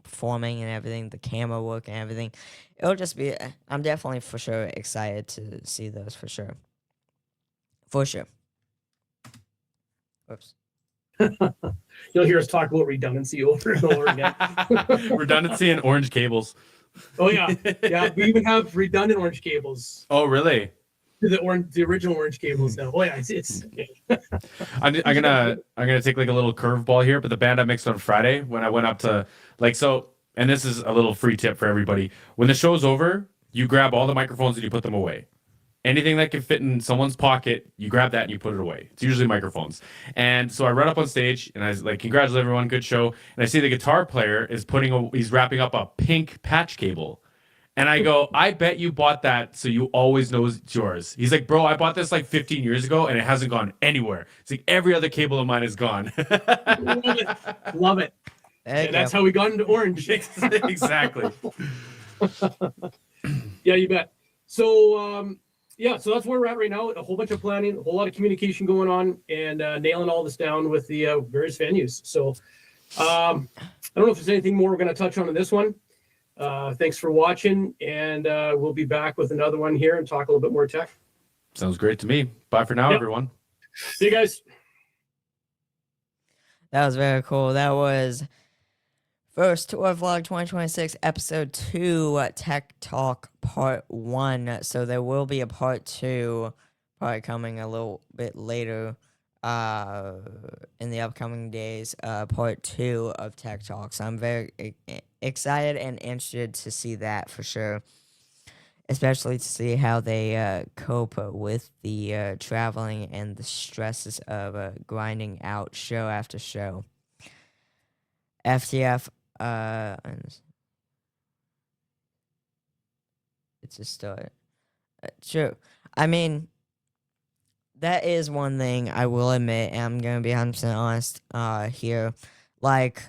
Speaker 1: performing and everything, the camera work and everything. It'll just be, I'm definitely for sure excited to see those for sure. For sure. Oops.
Speaker 7: You'll hear us talk about redundancy over and over again.
Speaker 6: Redundancy and orange cables.
Speaker 7: Oh yeah, yeah. We even have redundant orange cables.
Speaker 6: Oh really?
Speaker 7: The original orange cables now. Oh yeah, it's
Speaker 6: I'm gonna take like a little curveball here, but the band I mixed on Friday when I went up to and this is a little free tip for everybody. When the show's over, you grab all the microphones and you put them away. Anything that can fit in someone's pocket, you grab that and you put it away. It's usually microphones. And so I run up on stage and I was like, "Congratulations, everyone, good show." And I see the guitar player is he's wrapping up a pink patch cable. And I go, "I bet you bought that so you always know it's yours." He's like, "Bro, I bought this like 15 years ago and it hasn't gone anywhere. It's like every other cable of mine is gone."
Speaker 7: Love it. And that's how we got into orange.
Speaker 6: Exactly.
Speaker 7: Yeah, you bet. So so that's where we're at right now. A whole bunch of planning, a whole lot of communication going on, and nailing all this down with the various venues. So I don't know if there's anything more we're going to touch on in this one. Thanks for watching, and we'll be back with another one here and talk a little bit more tech.
Speaker 6: Sounds great to me. Bye for now, everyone.
Speaker 7: See you guys.
Speaker 1: That was very cool. That was first Tour Vlog 2026, episode 2, Tech Talk Part 1. So there will be a Part 2 probably coming a little bit later in the upcoming days, Part 2 of Tech Talk. So I'm very excited and interested to see that for sure. Especially to see how they cope with the traveling and the stresses of grinding out show after show. FTF, it's a start. True. I mean, that is one thing I will admit, and I'm going to be 100% honest here. Like,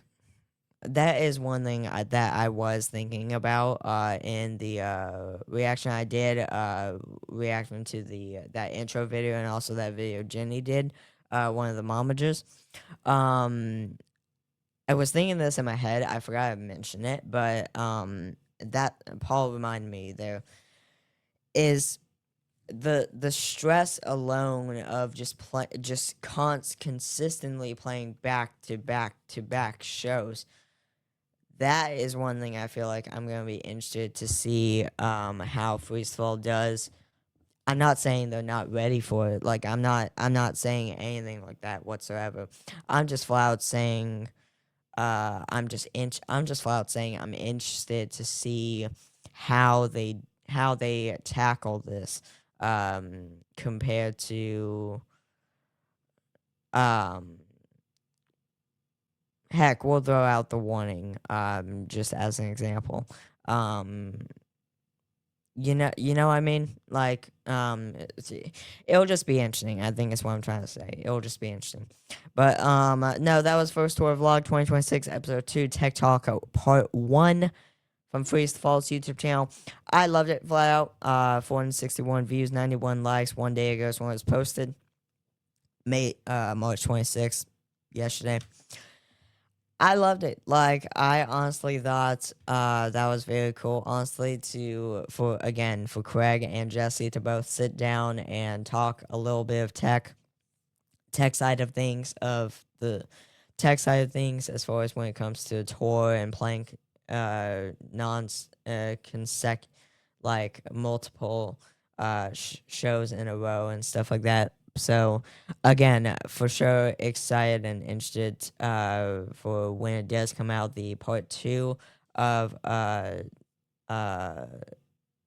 Speaker 1: that is one thing that I was thinking about in the reaction I did, reacting to that intro video and also that video Jenny did, one of the momagers. I was thinking this in my head. I forgot to mention it, but that Paul reminded me there is the stress alone of just consistently playing back to back shows. That is one thing I feel like I'm gonna be interested to see how Freestyle does. I'm not saying they're not ready for it. Like I'm not saying anything like that whatsoever. I'm just flat out saying I'm just flat out saying I'm interested to see how they tackle this compared to heck, we'll throw out the warning just as an example. You know what I mean? Like, it'll just be interesting. I think is what I'm trying to say. It'll just be interesting. But no, that was first tour vlog 2026, episode 2, Tech Talk Part 1 from Freeze the Falls YouTube channel. I loved it flat out. 461 views, 91 likes. 1 day ago is when it was posted. March 26th, yesterday. I loved it. Like, I honestly thought that was very cool. Honestly, for Craig and Jesse to both sit down and talk a little bit of tech side of things, as far as when it comes to tour and playing multiple shows in a row and stuff like that. So, again, for sure, excited and interested for when it does come out, the part 2 of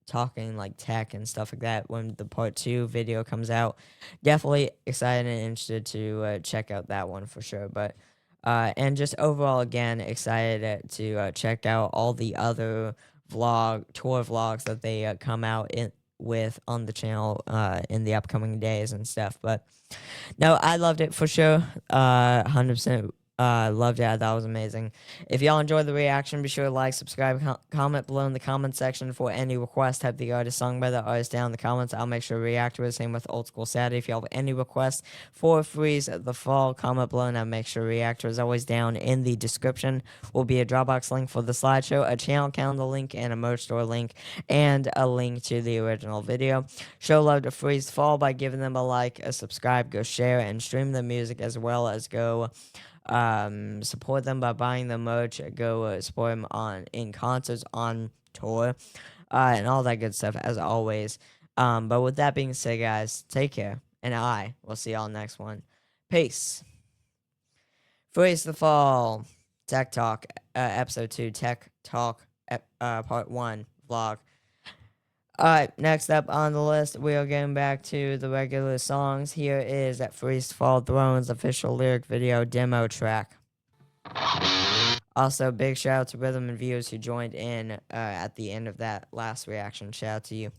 Speaker 1: talking like tech and stuff like that. When the part 2 video comes out, definitely excited and interested to check out that one for sure. But and just overall, again, excited to check out all the other tour vlogs that they come out with on the channel in the upcoming days and stuff. But no, I loved it for sure. 100% Loved it. That was amazing. If y'all enjoyed the reaction, be sure to like, subscribe, comment below in the comment section for any requests. Type the artist song by the artist down in the comments. I'll make sure to react to it. Same with Old School Saturday. If y'all have any requests for Freeze the Fall, comment below and I'll make sure to react to it. As always, down in the description will be a Dropbox link for the slideshow, a channel calendar link, and a merch store link, and a link to the original video. Show love to Freeze the Fall by giving them a like, a subscribe, go share, and stream the music, as well as go support them by buying the merch, go support them in concerts, on tour, and all that good stuff, as always. But with that being said, guys, take care, and I will see y'all next one. Peace. Freeze the Fall Tech Talk, episode 2, Tech Talk, part 1 vlog. Alright, next up on the list, we are getting back to the regular songs. Here is that Freeze Fall Thrones official lyric video demo track. Also, big shout out to Rhythm and Viewers who joined in at the end of that last reaction. Shout out to you.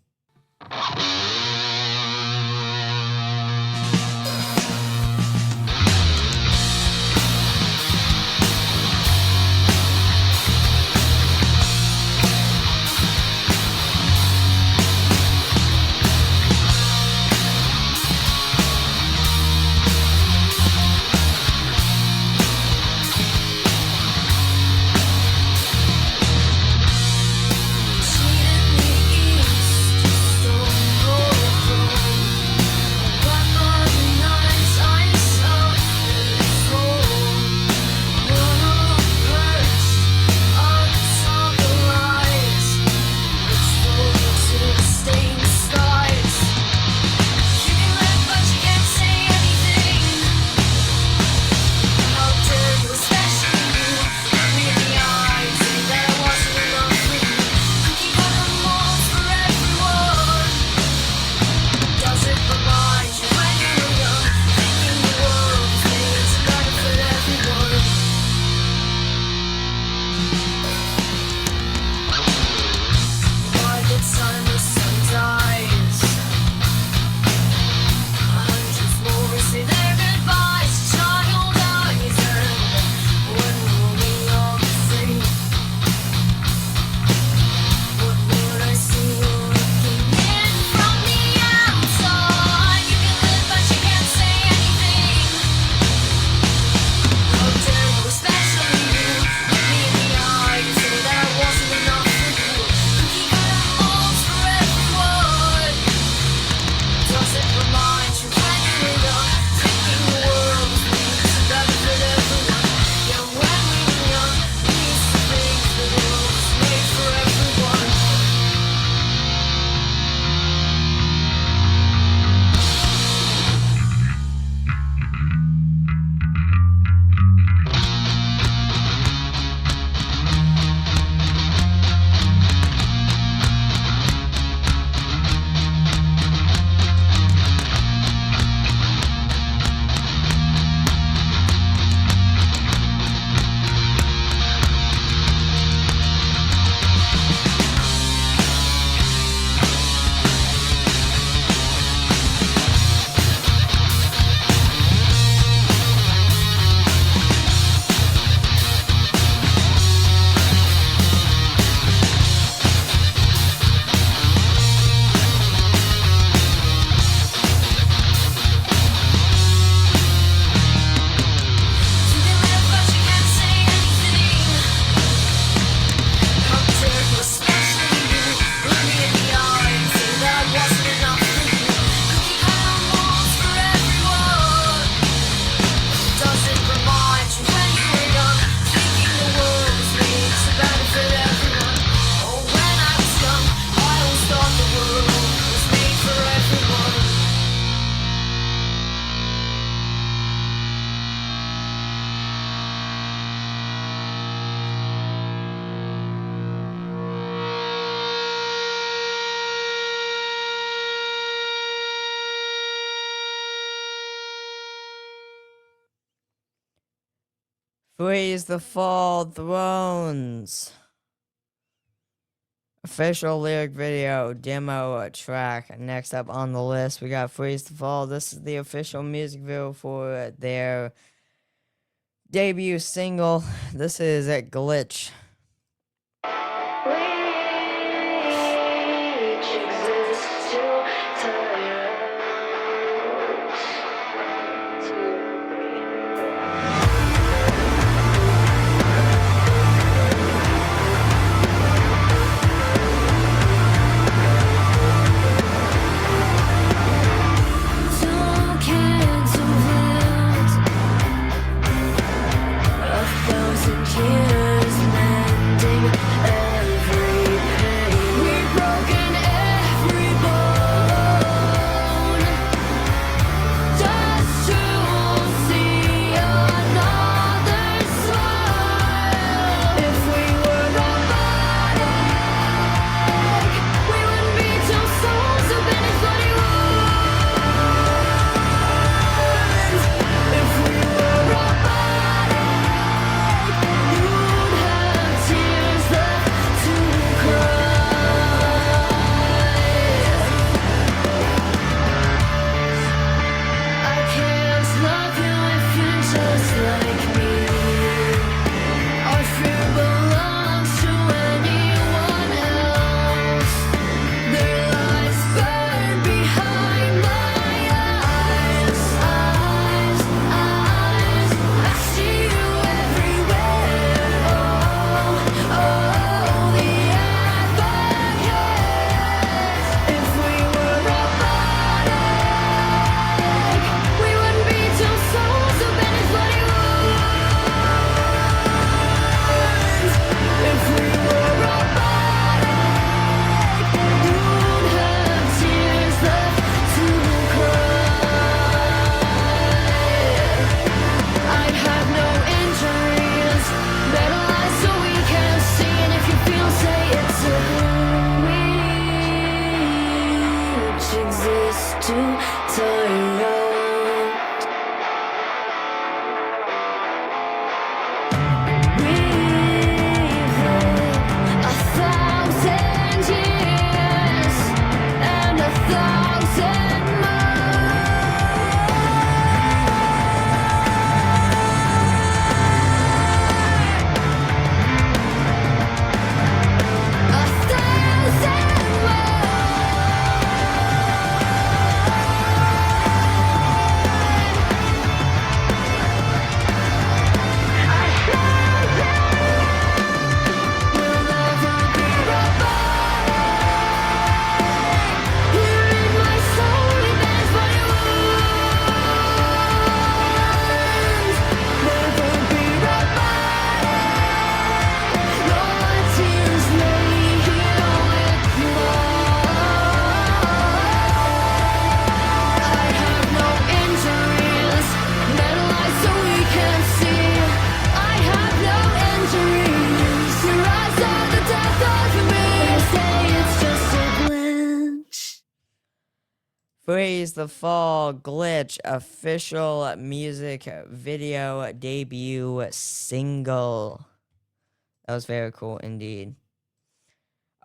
Speaker 1: Freeze the Fall Thrones. Official lyric video demo track. Next up on the list, we got Freeze the Fall. This is the official music video for their debut single. This is a Glitch. Freeze the Fall Glitch official music video debut single. That was very cool indeed.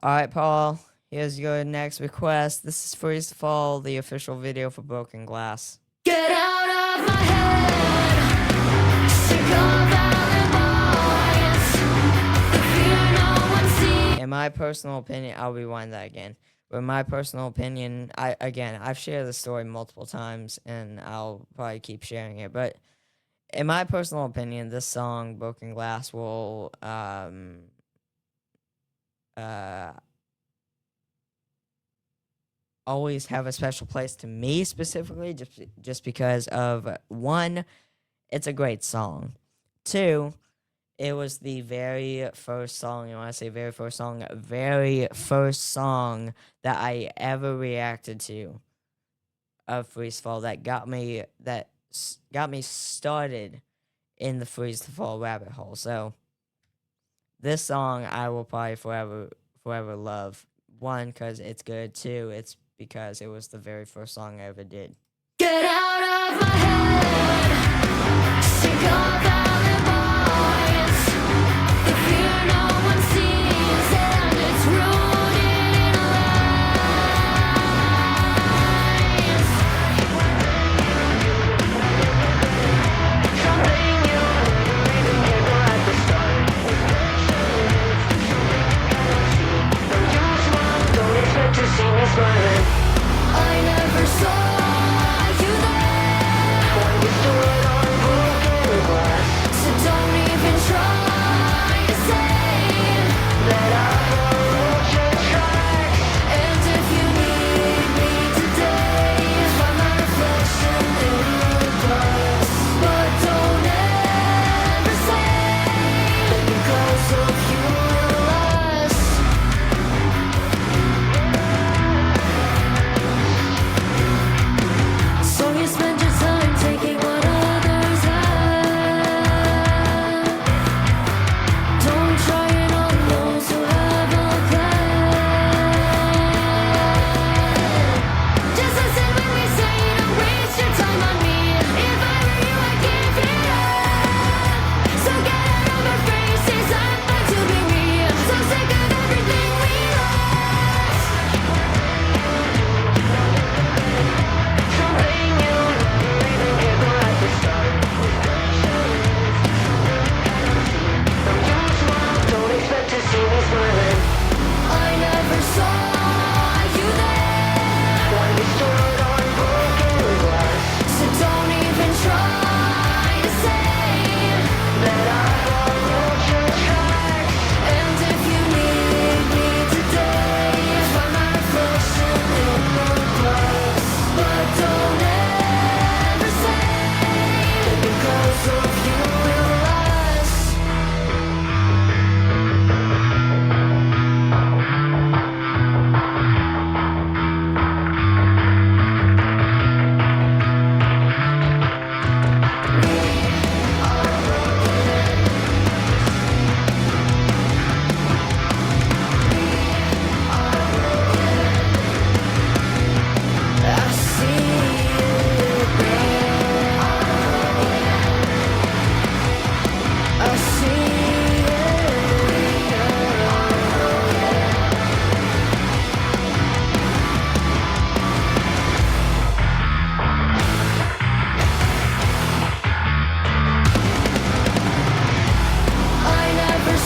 Speaker 1: Alright, Paul, here's your next request. This is Freeze the Fall, the official video for Broken Glass.
Speaker 2: Get out of my head, sick of alibis, the fear no one sees.
Speaker 1: In my personal opinion, I'll rewind that again. But in my personal opinion, I've shared this story multiple times, and I'll probably keep sharing it. But in my personal opinion, this song, Broken Glass, will always have a special place to me specifically, just because of, one, it's a great song. Two, it was the very first song, and when I say very first song that I ever reacted to of Freeze the Fall that got me started in the Freeze the Fall rabbit hole. So this song I will probably forever love. One, because it's good. Two, it's because it was the very first song I ever did.
Speaker 2: Get out of my head, sick of alibis, the fear no one sees, and it's rooted in lies. Something you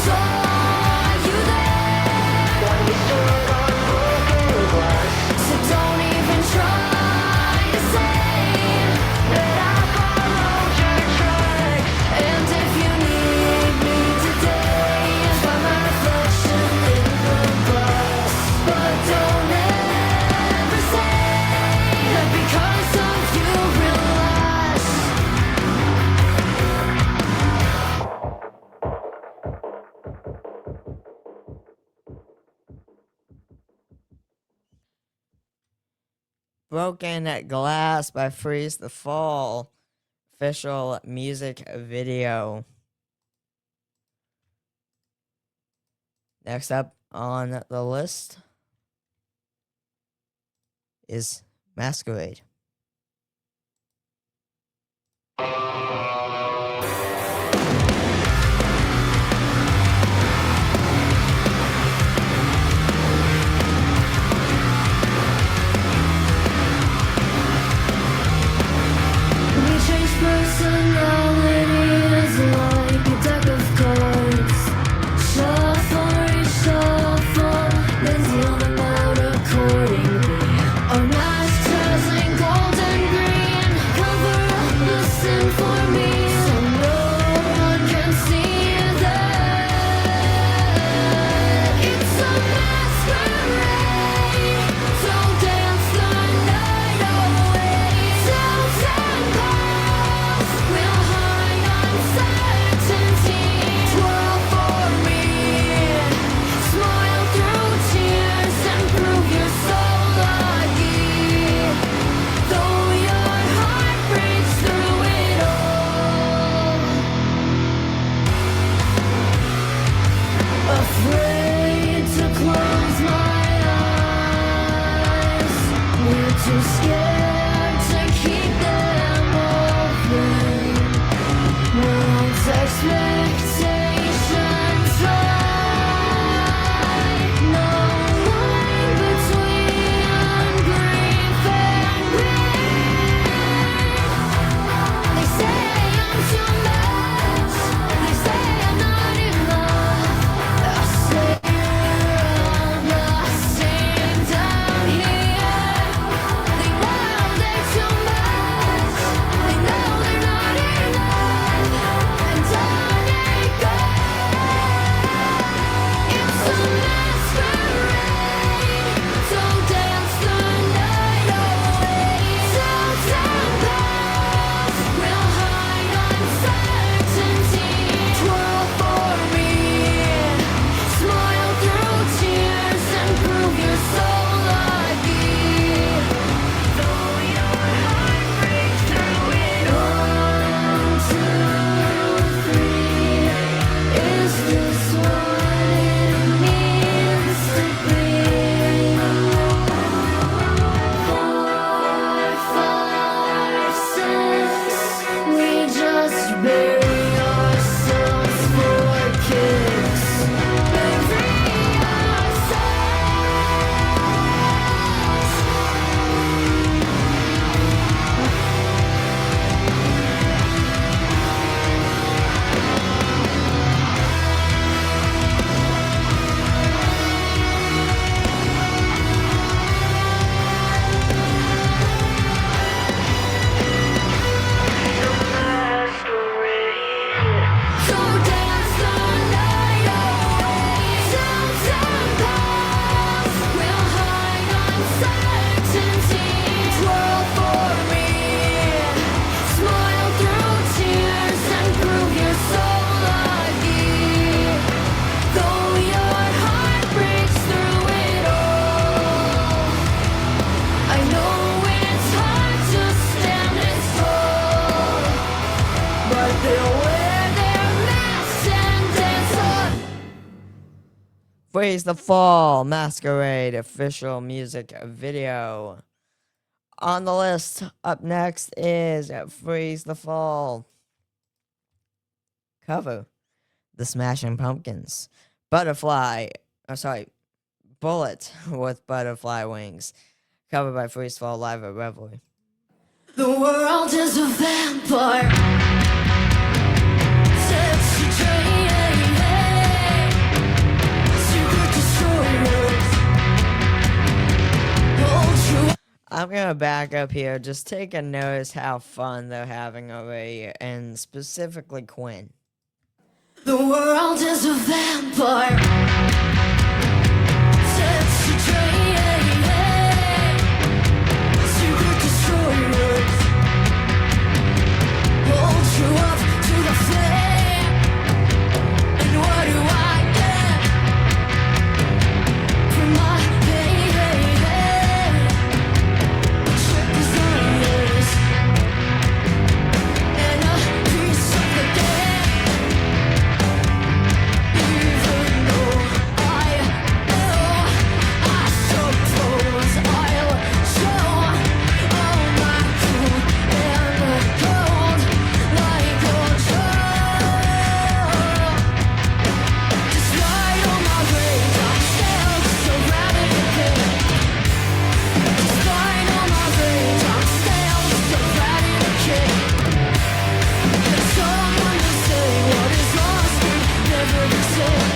Speaker 2: Saw you there when we stood on broken glass. So don't even try to say that I followed your track. And if you need me today, find my reflection in the glass. But don't ever say that because of you realize.
Speaker 1: Broken Glass by Freeze the Fall. Official music video. Next up on the list is Masquerade.
Speaker 2: We change personalities like a deck of cards. Shuffle, reshuffle, then deal them out accordingly. Our masks dazzling gold and green. Cover up, listen for me, so no one can see that it's a masquerade. So dance the night away. Sounds and calls will hide uncertainty. Twirl for me, smile through tears and prove you're so lucky. Though your heart breaks through it all. Afraid to close my eyes. We're too scared to keep them open. Once expectations high, no line between grief and grief. They say I'm too much. They say I'm not enough. I say I'm lasting down here. They know they're too much. They know they're not enough. And on they go. It's a masquerade. So dance the night away. Sounds and calls will hide uncertainty. Twirl for me, smile through tears and prove you're so lucky. Though your heart breaks through it. 1, 2, 3. Is this what it means to be? 4, 5, 6. We just bury ourselves for kicks. Bury So dance the night away. Sounds and calls will hide uncertainty. Twirl for me, smile through tears and prove you're so lucky. Though your heart breaks through it all. I know it's hard to stand this tall, but they'll wear their masks and dance on.
Speaker 1: Freeze the Fall Masquerade official music video. On the list, up next is Freeze the Fall cover. The Smashing Pumpkins. Bullet with Butterfly Wings. Covered by Freeze the Fall live at Revelry.
Speaker 2: The world is a vampire. Sets you dreaming.
Speaker 1: I'm gonna back up here. Just take a notice how fun they're having already, and specifically Quinn.
Speaker 2: The world is a vampire. Sets to drain. Secret destroyers. Hold you up to the flame. And what do I get from my pain? Check desires. And a piece of the game. Even though I know, I suppose I'll show all my cool and cold like a joke. Despite all my rage, I'm still surrounded with pain. Despite all my rage, I'm still surrounded with pain. And someone will say what is lost can never be said.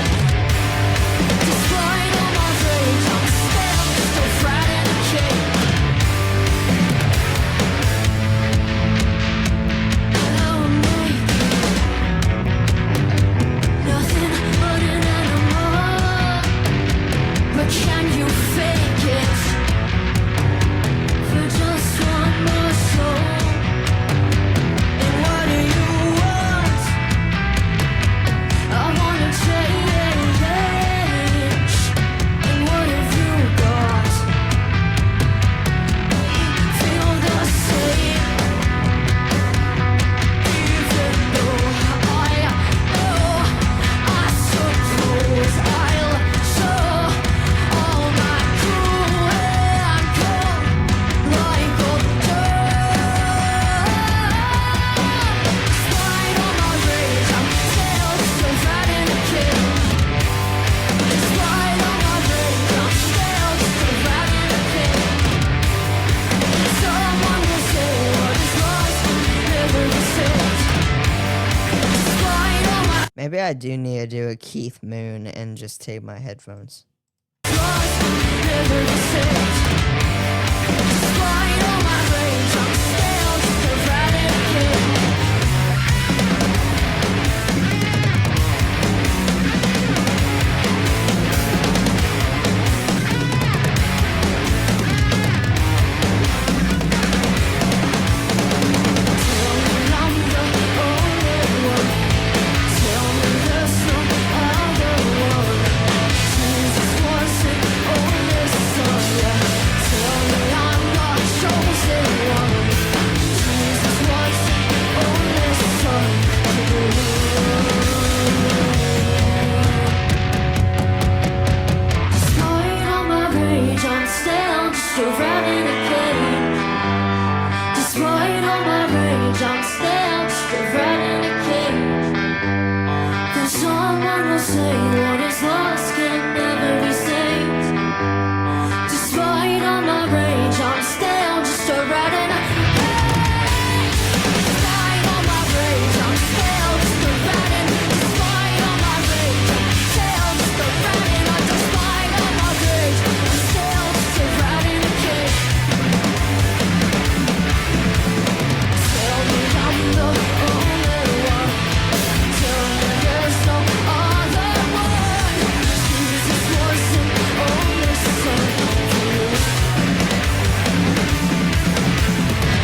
Speaker 2: Despite all my rage, I'm still surrounded with pain. I'll make nothing but an animal. But can you fake it for just one more soul? And what do you want? I wanna change. And what have you got? Feel the same. Even though I know, I suppose I'll show all my cool and cold like a dirt. Despite all my rage, I'm still surviving the kill. Despite all my rage, I'm still surviving the kill. Someone will say what is lost can never be saved. Despite all my
Speaker 1: Maybe I do need to do a Keith Moon and just take my headphones.
Speaker 2: lost can never be saved. Despite all my rage, I'm still surviving the kill. Tell me I'm the only one. Tell me there's no other one. Jesus was the only son. Tell me I'm not chosen one. Jesus was the only son. Despite all my rage, I'm still just surrounded in cage. Despite all my rage, I'm still just surrounded in cage. Then someone will say what is lost can never be saved. Despite all my rage, I'm still just surrounded in cage. Despite all my rage, I'm still just surrounded. Despite all my rage, I'm still just surrounded. Despite all my rage, I'm still just surrounded in cage. Tell me I'm the only one. Tell me there's no other one. Jesus was the only son.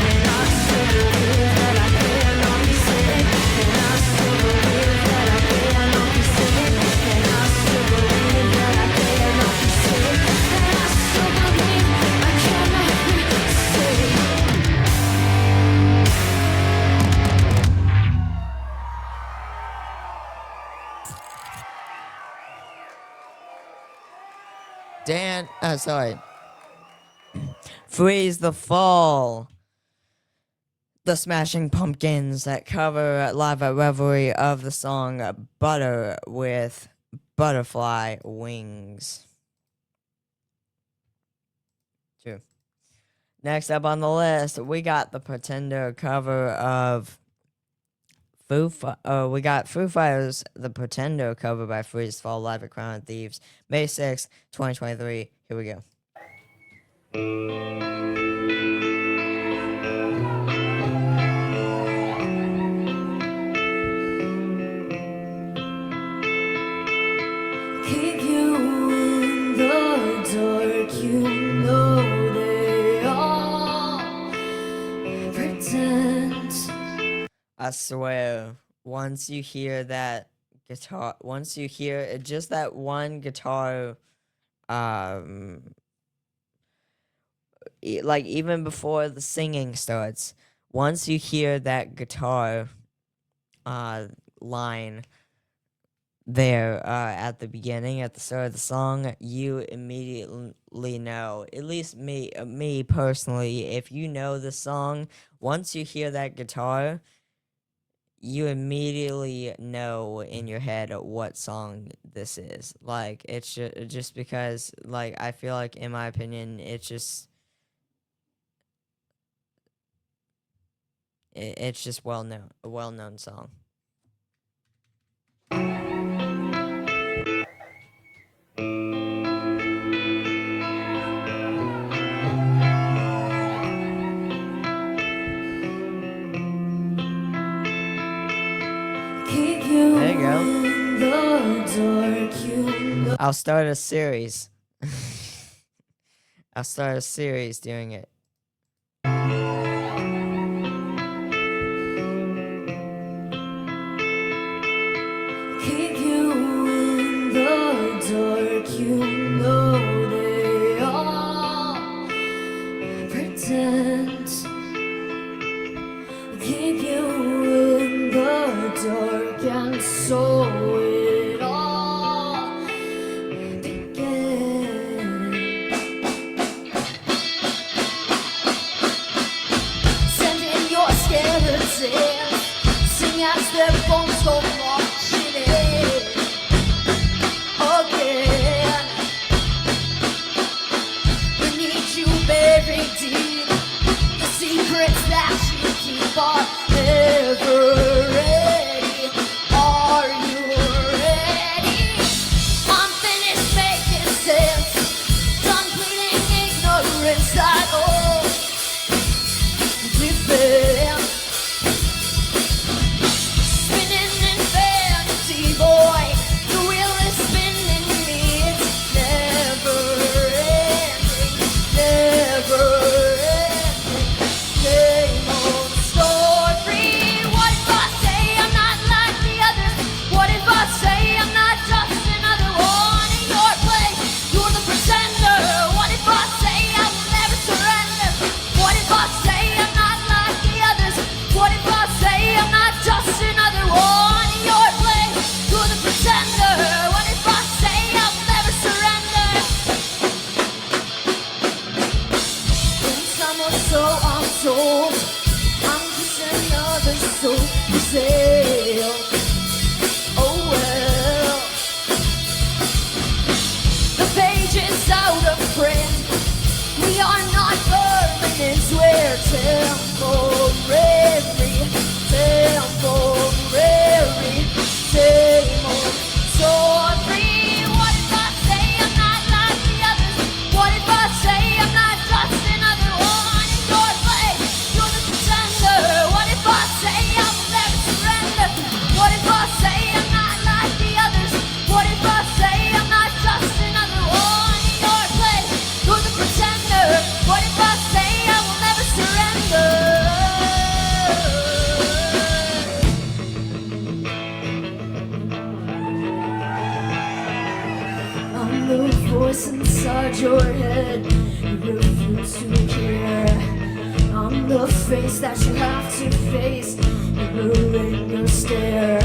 Speaker 2: And I still believe that I cannot be saved. And I still believe that I cannot be saved. And I still believe that I cannot be saved. And I still believe I cannot be saved.
Speaker 1: Dan, sorry. Freeze the Fall. The Smashing Pumpkins that cover live at Revelry of the song Butter with Butterfly Wings. True. Next up on the list, we got the Pretender cover of we got Foo Fighters, the Pretender cover by Freeze the Fall live at Crown of Thieves, May 6th, 2023. Here we go.
Speaker 2: Keep you in the dark, you know they all pretend.
Speaker 1: I swear, once you hear that guitar, once you hear just that one guitar, like even before the singing starts, once you hear that guitar, line there, at the beginning, at the start of the song, you immediately know, at least me personally, if you know the song, once you hear that guitar, you immediately know in your head what song this is. Like, it's just because, like, I feel like, in my opinion, it's just a well-known song.
Speaker 2: Keep you
Speaker 1: There you go.
Speaker 2: in the dark, you know.
Speaker 1: I'll start a series. I'll start a series doing it.
Speaker 2: Keep you in the dark, you know they all pretend. Keep you in the dark, and so it all began. Send in your skeletons, sing as their bones go marching in again. We need you buried deep, the secrets that you keep are never ready. Are you ready? I'm finished making sense, done pleading ignorance at all. Defend. Spinning in vanity, boy. The wheel is spinning me. It's never ending, never ending. Same old story. What if I say I'm not like the others? What if I say I'm not just another one in your place? You're the pretender. What if I say I will never surrender? What if I say I'm not like the others? What if I say I'm not just another one in your place? You're the pretender. What if I say I will never surrender? In some or so I'm told, I'm just another soul for sale. Oh well, the page is out of print. We are not permanent, we're temporary, temporary, same old story. What if I say I'm not like the others? What if I say I'm not just another one in your place? You're the pretender. What if I say I will never surrender? What if I say I'm not like the others? What if I say I'm not just another one in your place? You're the pretender. What if I say I will never surrender? I'm the voice inside your head you refuse to hear. I'm the face that you have to face, you ruin your stare.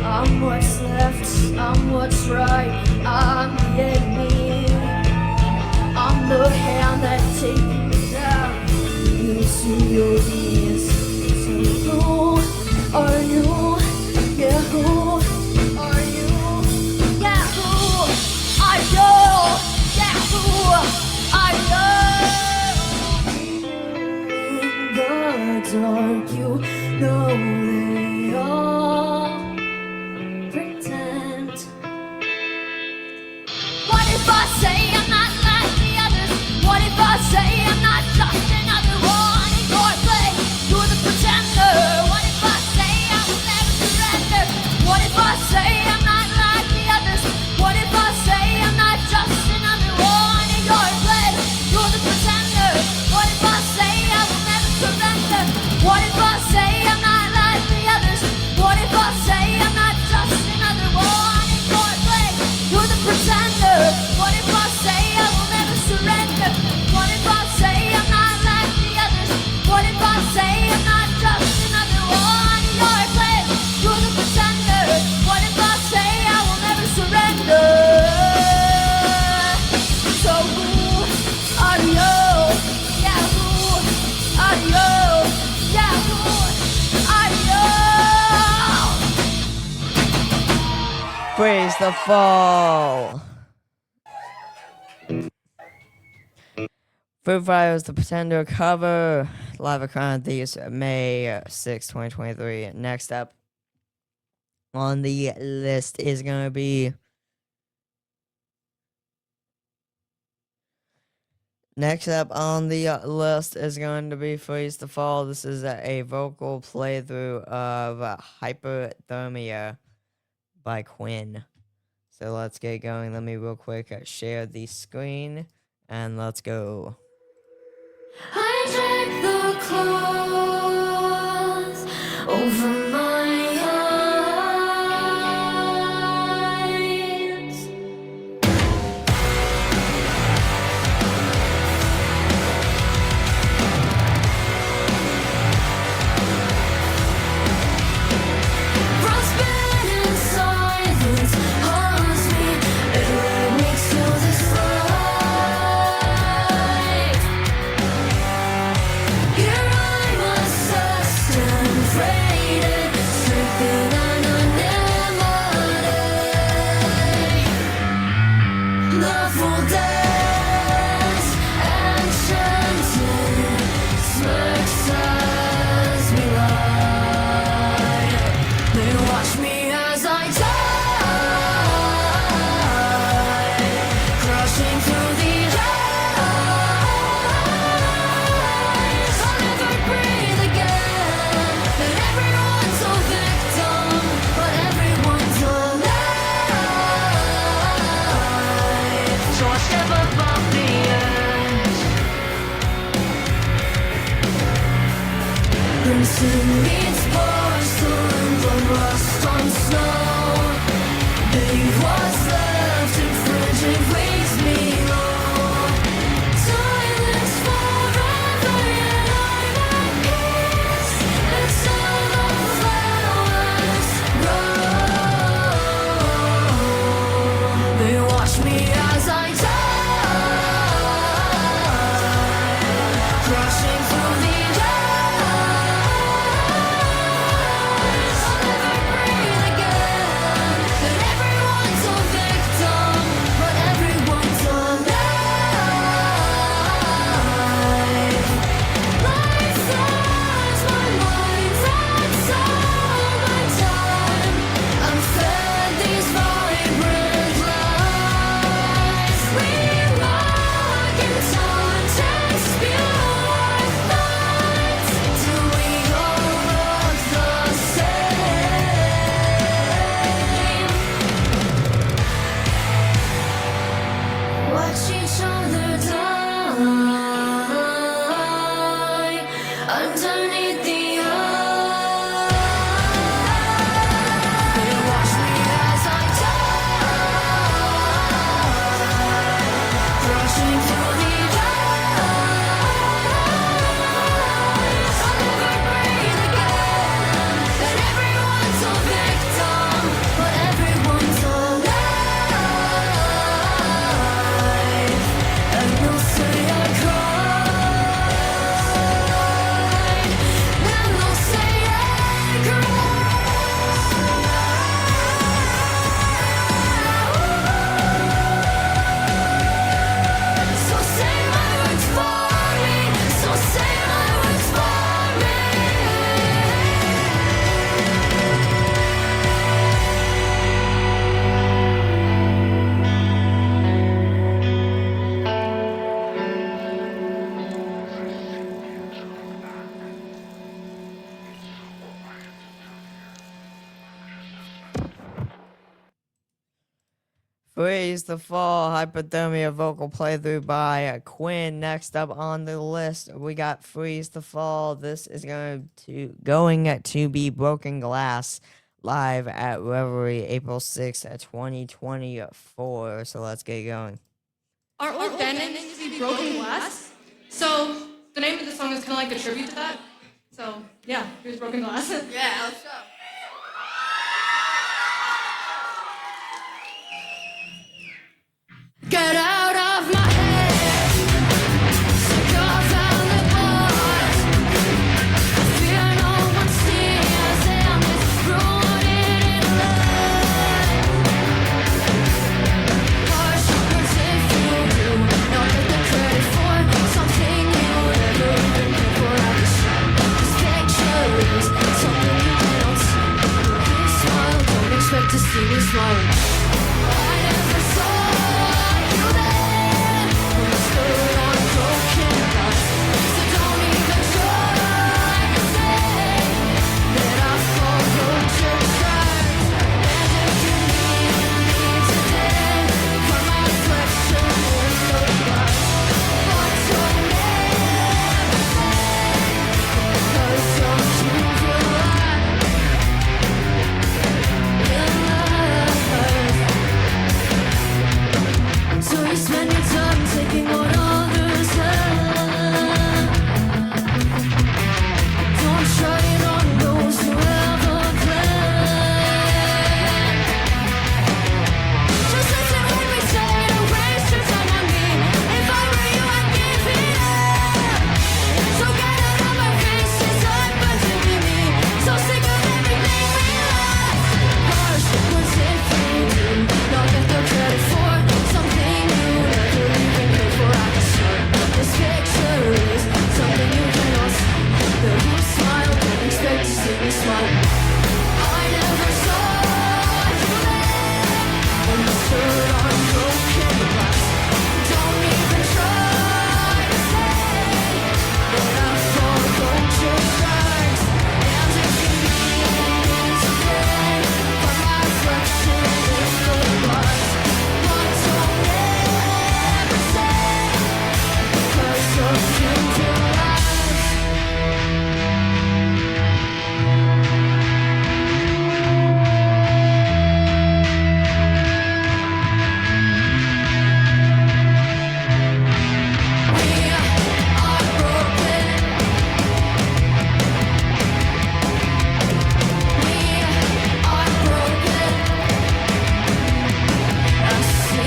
Speaker 2: I'm what's left, I'm what's right, I'm the enemy. I'm the hand that takes you down into your knees. So who are you? Yeah, who are you? Yeah, who are you? Yeah, who are you? In the dark, you know they all pretend. What if I say I'm not like the others? What if I say I'm not just another one in your play? You're the pretender. What if I say I will never surrender? What if I say I'm not like the others? What if I say I'm not just another one in your play? You're the pretender. What if I say I will never surrender? What if I say I'm not like the others? What if I say I'm not just another one in your play? You're the pretender. What if I say I will never surrender? What if I say I'm not like the others? What if I say I'm not just another one in your play? You're the pretender. What if I say I will never surrender? So who are you? Yeah, who are you? Yeah, who are you?
Speaker 1: Praise the fall. Foo Fighters, The Pretender cover. Live at Crown Thieves, May 6, 2023. Next up on the list is going to be. Next up on the list is going to be Freeze the Fall. This is a vocal playthrough of Hyperthermia by Quinn. So let's get going. Let me real quick share the screen and let's go.
Speaker 2: I drag the cloth over my eyes. Frostbite and silence haunts me. It led me to this life. Here I'm assessed and freighted, stripping an anemone. The full dance, enchanted, smirks as we lie. They watch me as I die, crashing through the eyes. I'll never breathe again. And everyone's a victim, but everyone's alive. So I step up off the edge. Crimson meets porcelain, blood rust on snow. Bathe what's left in frigid waves below. Silence forever, yet I'm at peace. And so the flowers grow. They watch me as I die, crashing through the eyes. I'll never breathe again. And everyone's a
Speaker 1: Freeze the Fall, Hypothermia vocal playthrough by Quinn. Next up on the list, we got Freeze the Fall. This is going to be Broken Glass live at Reverie April 6th, 2024. So let's get going.
Speaker 8: Our old band name used to be Broken Glass, so the name of the song is kind of like a tribute to that. So yeah, here's Broken Glass.
Speaker 2: Yeah, let's go. Get out of my head. Sick of all the boys. I fear no one sees, and it's rooted in love. Harsh words if you do not get the credit for something you never even paid for. This picture is something you cannot see. You smile, don't expect to see me smile. I never saw. So you spend your time taking what others have. Don't try it on those who have a plan. Just listen when we say don't waste your time on me. If I were you, I'd give it up. So get out of my face, it's time but to be me. So sick of everything we love. Harsh words if you do not get the credit for something you never even paid for. I can start. This picture is something you cannot see. Though you smile, don't expect to see me smile. I never saw you there when you stood on broken glass. Don't even try to say that I followed your tracks. And if you need me today, for my reflection in the glass. But don't ever say, because your future lies. We are broken. We are broken. I see it. I see it.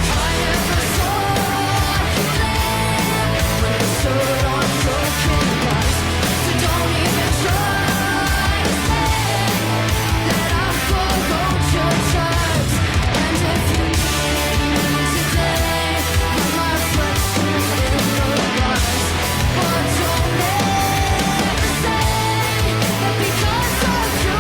Speaker 2: I never saw you there when you stood on broken glass. So don't even try to say that I followed your tracks. And if you need me today, you're my reflection in the glass. But don't ever say that because of you,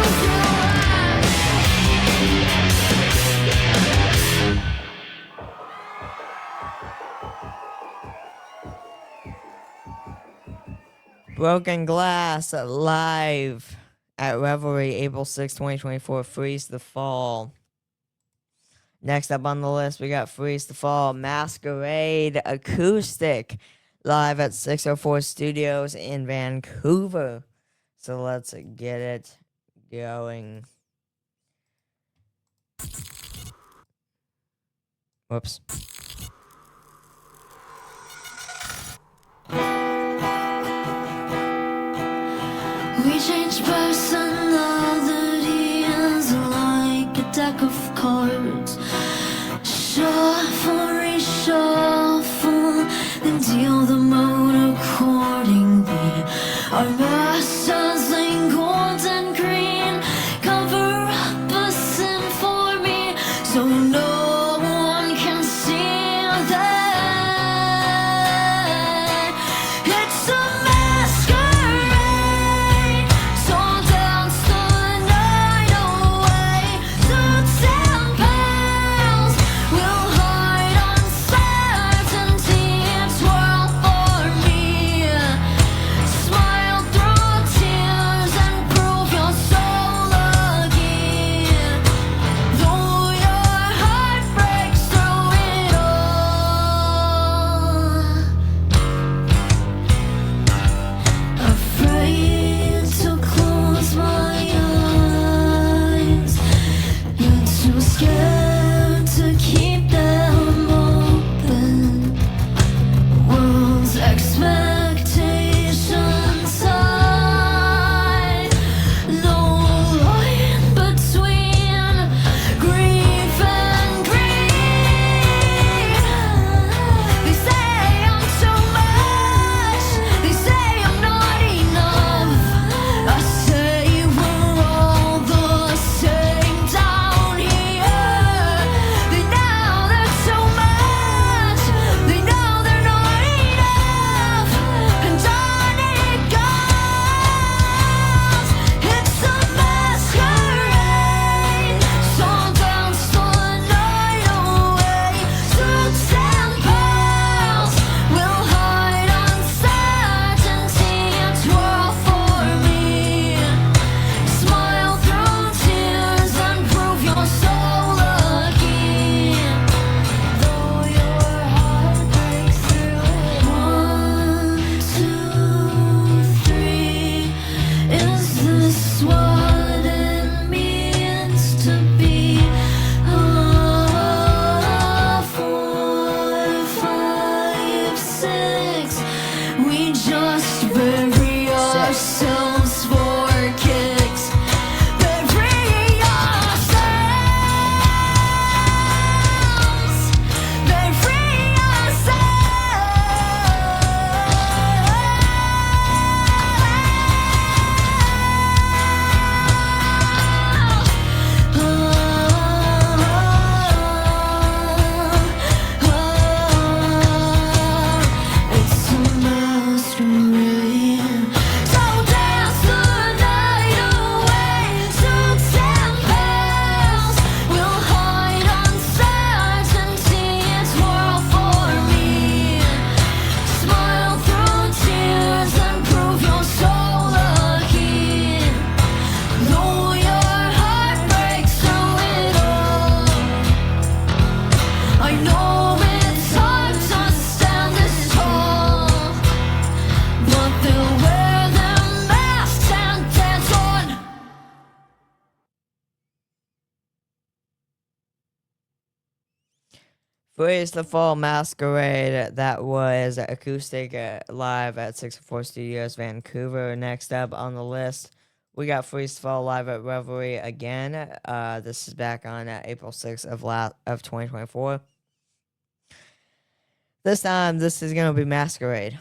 Speaker 1: Broken Glass live at Revelry April 6th, 2024. Freeze the Fall. Next up on the list, we got Freeze the Fall Masquerade Acoustic live at 604 Studios in Vancouver. So let's get it going. Whoops.
Speaker 2: We change personalities like a deck of cards. Shuffle, reshuffle, then deal the mode accordingly. Our masters in gold and green cover up a sin for me, so no one can see that. It's a masquerade, so
Speaker 1: Freeze the Fall Masquerade, that was acoustic live at 604 Studios, Vancouver. Next up on the list, we got Freeze the Fall live at Revelry again. This is back on April 6th of 2024. This time, this is going to be Masquerade.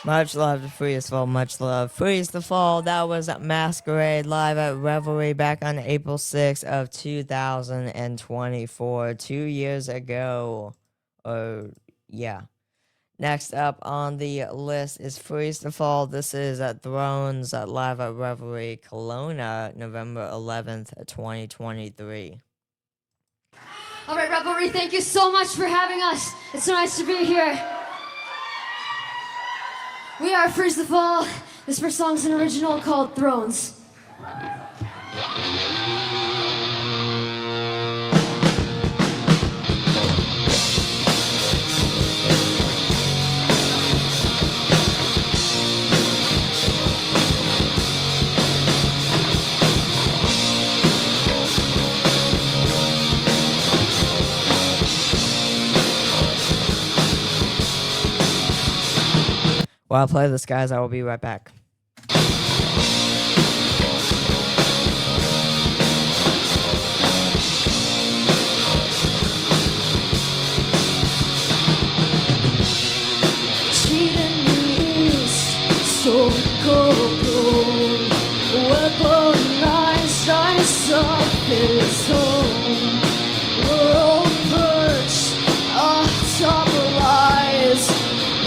Speaker 1: Much love to Freeze the Fall, much love. Freeze the Fall, that was Masquerade live at Revelry back on April 6th of 2024, 2 years ago. Yeah. Next up on the list is Freeze the Fall. This is at Thrones live at Revelry, Kelowna, November 11th, 2023.
Speaker 2: All right, Revelry, thank you so much for having us. It's so nice to be here. We are Freeze the Fall. This first song's an original called Thrones.
Speaker 1: While I play this, guys, I will be right back.
Speaker 2: So cold, weaponized, I saw his home. We're all perched atop our lies,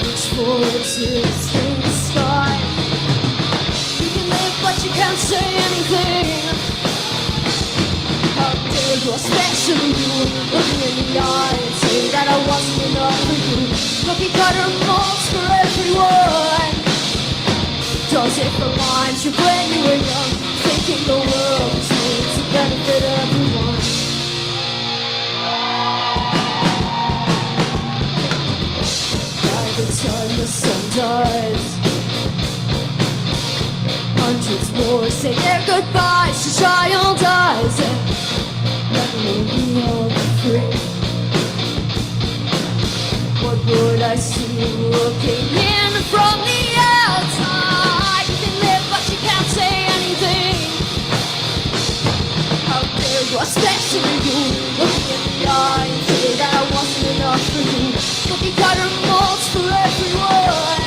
Speaker 2: which forces in the sky. You can live, but you can't say anything. How dare you, especially you, looking in the eye and say that I wasn't enough for you. Cookie cutter molds for everyone. Does it remind you when you were young, thinking the world was made to benefit everyone? By the time the sun dies, hundreds more say their goodbyes to child eyes, and never will we all be free. What would I see looking in from the outside? Say anything. How dare you, especially you, looking in the eye and say that I wasn't enough for you. Cookie cutter molds for everyone.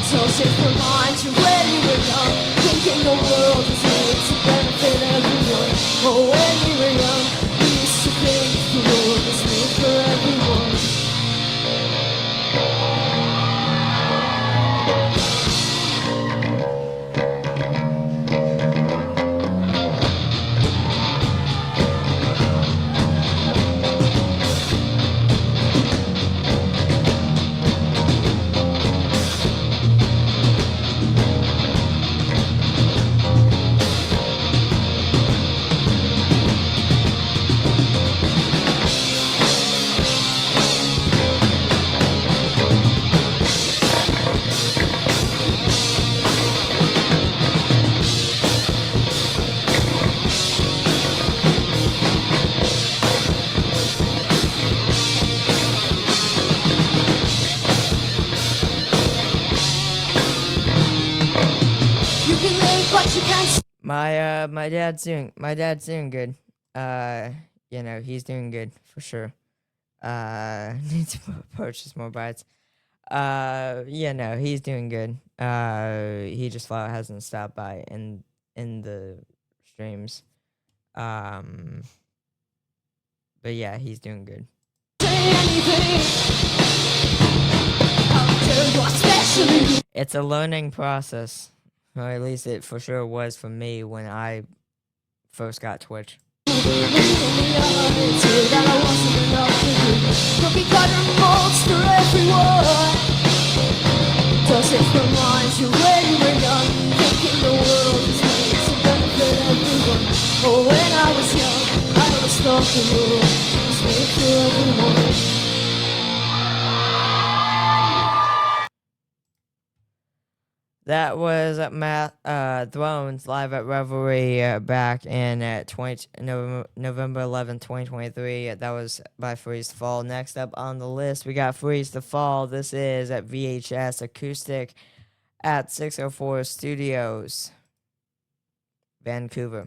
Speaker 2: Does it remind you when you were young, thinking the world was made to benefit everyone? Oh, when we were young, we used to think the world was made for everyone.
Speaker 1: My dad's doing good. You know, he's doing good for sure. Needs to purchase more bites. Yeah, no, he's doing good. He just hasn't stopped by in the streams. But yeah, he's doing good. It's a learning process. Or at least it for sure was for me when I first got Twitch.
Speaker 2: Does it remind you when you were young, thinking the world was made to benefit everyone? Oh, when I was young, I always thought the world was made for everyone.
Speaker 1: That was Thrones live at Revelry back in November 11, 2023. That was by Freeze to Fall. Next up on the list, we got Freeze to Fall. This is at VHS Acoustic at 604 Studios, Vancouver.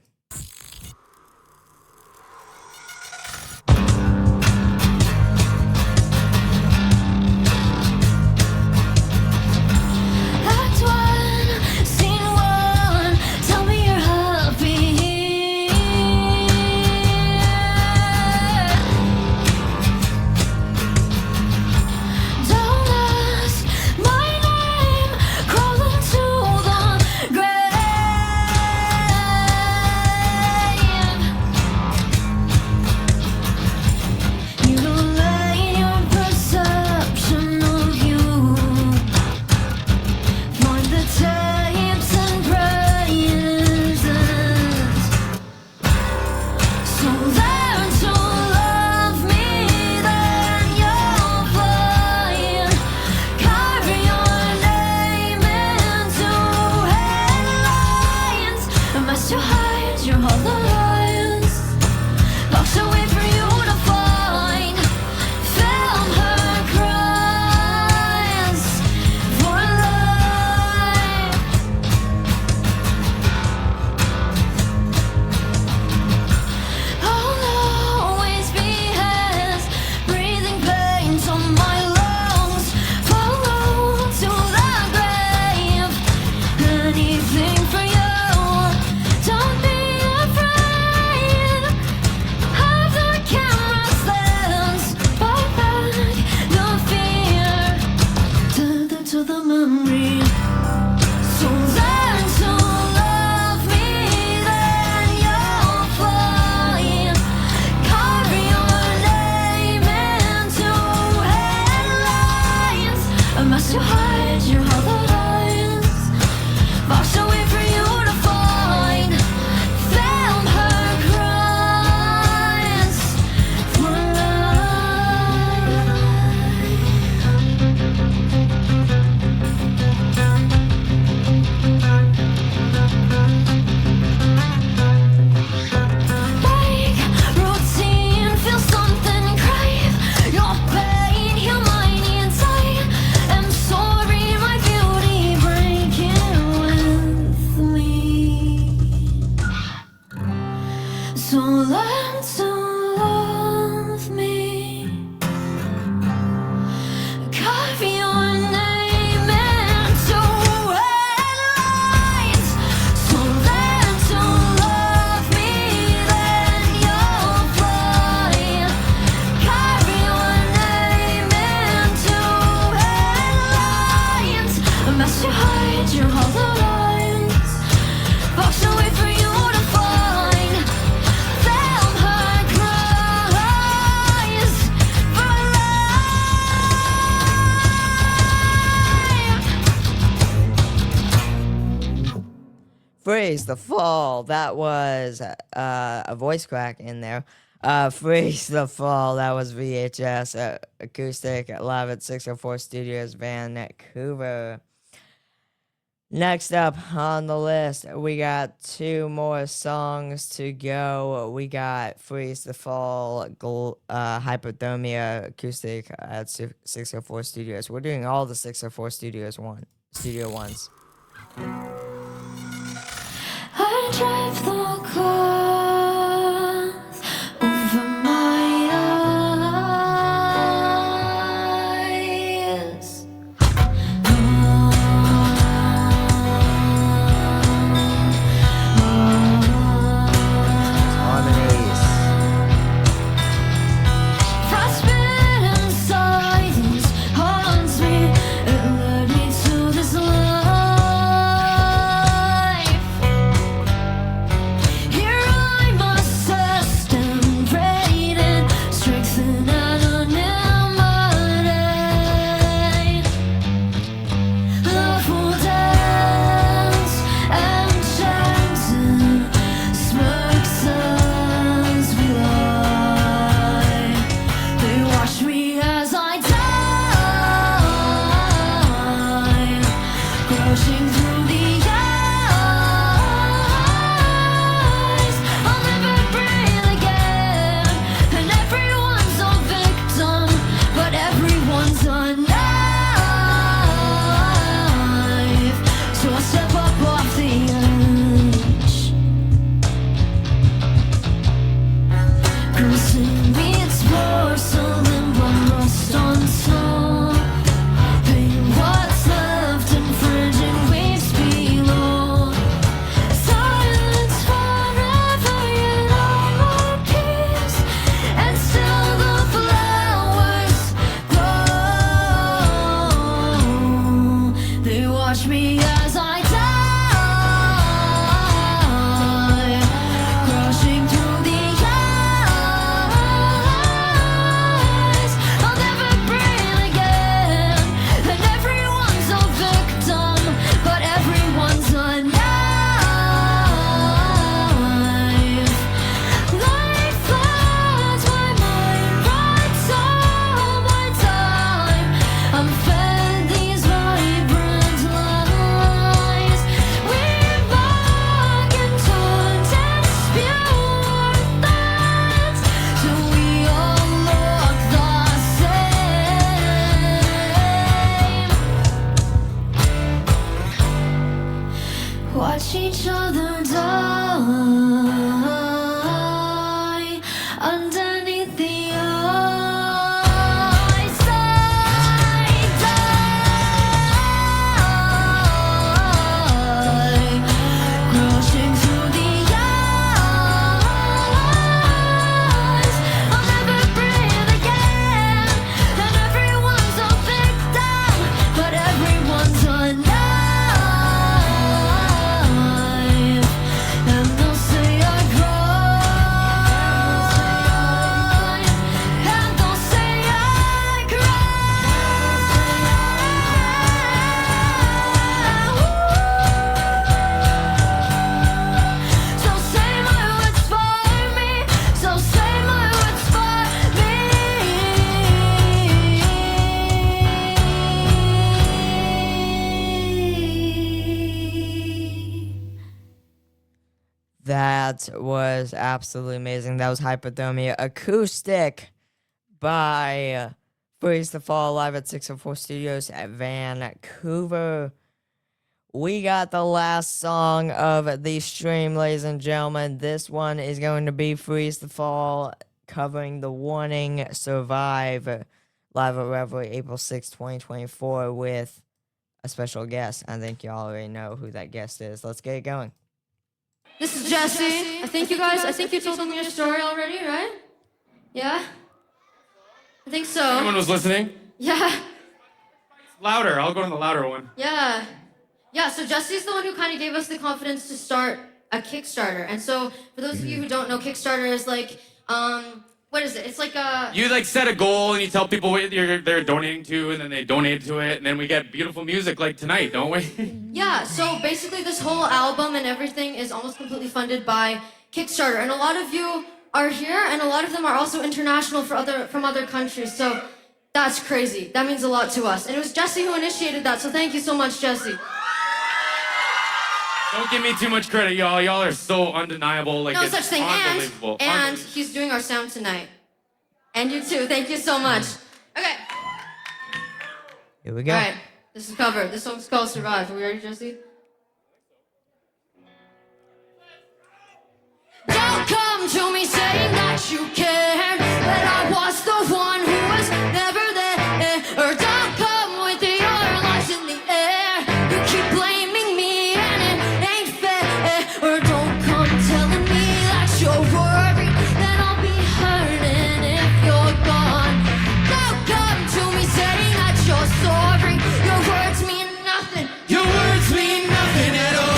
Speaker 2: So learn to love me. Carve your name into headlines. So learn to love me, then you'll fly. Carve your name into headlines. Unless you hide your hollow lines, box away for you to find. Them hard cries for life.
Speaker 1: Freeze the Fall. That was a voice crack in there. Freeze the Fall. That was VHS acoustic live at 604 Studios, Vancouver. Next up on the list, we got two more songs to go. We got Freeze the Fall, Hypothermia acoustic at 604 Studios. We're doing all the 604 Studio ones.
Speaker 2: I drive the cloth over my eyes.
Speaker 1: Harmonies.
Speaker 2: Frostbitten and silence haunts me. It led me to this life. Here I'm assessed and rated, strengthened anonymity. Love will dance and chant and smirks as we lie. They watch me as I die, crushing through the eyes. I'll never breathe again, and everyone's a victim, but everyone's a knife. So I step up off the edge. Cursing meets porcelain, blood rust on top. Pain, what's left, infringing waves below. Silence forever, you know my peace, and still the flowers grow. They watch me as I die, crushing through the eyes. I'll never breathe again, and everyone's a victim, but everyone's a knife. Life floods my mind, writes all my time. I'm fed these vibrant lies. We mock and taunt and spew our thoughts, till we all look the same. Watch each other die underneath the eyes. Die, crushing through the eyes. I'll never breathe again, and everyone's a victim, but everyone's a knife. And they'll say I cry, and they'll say I cry. So say my words for me, so say my words for me.
Speaker 1: That was absolutely amazing. That was Hypothermia acoustic by Freeze the Fall live at 604 Studios at Vancouver. we got the last song of the stream, ladies and gentlemen. This one is going to be Freeze the Fall, covering the Warning Survive live at Revelry April 6, 2024 with a special guest. I think you all already know who that guest is. Let's get it going.
Speaker 8: This is Jesse. I think you told them your story already, right? Yeah? I think so.
Speaker 6: Anyone was listening?
Speaker 8: Yeah.
Speaker 6: Louder. I'll go on the louder one.
Speaker 8: Yeah. Yeah, so Jesse's the one who kind of gave us the confidence to start a Kickstarter. And so for those of you who don't know, Kickstarter is like, what is it? It's like a...
Speaker 6: You like set a goal and you tell people what they're donating to, and then they donate to it, and then we get beautiful music like tonight, don't we?
Speaker 8: Yeah, so basically this whole album and everything is almost completely funded by Kickstarter. And a lot of you are here, and a lot of them are also international from other countries. So that's crazy. That means a lot to us. And it was Jesse who initiated that, so thank you so much, Jesse.
Speaker 6: Don't give me too much credit, y'all. Y'all are so undeniable. Like,
Speaker 8: No
Speaker 6: it's
Speaker 8: such thing.
Speaker 6: unbelievable.
Speaker 8: And he's doing our sound tonight. And you too. Thank you so much. Okay.
Speaker 1: Here we go.
Speaker 8: All right. This is covered. This song's called Survive. Are we ready, Jesse? Don't come to me saying that you care, but I was the one who was never there. Or don't come with your lies in the air. You keep blaming me and it ain't fair. Or don't come telling me that you're worried that I'll be hurting if you're gone. Don't come to me saying that you're sorry. Your words mean nothing. Your words mean nothing at all.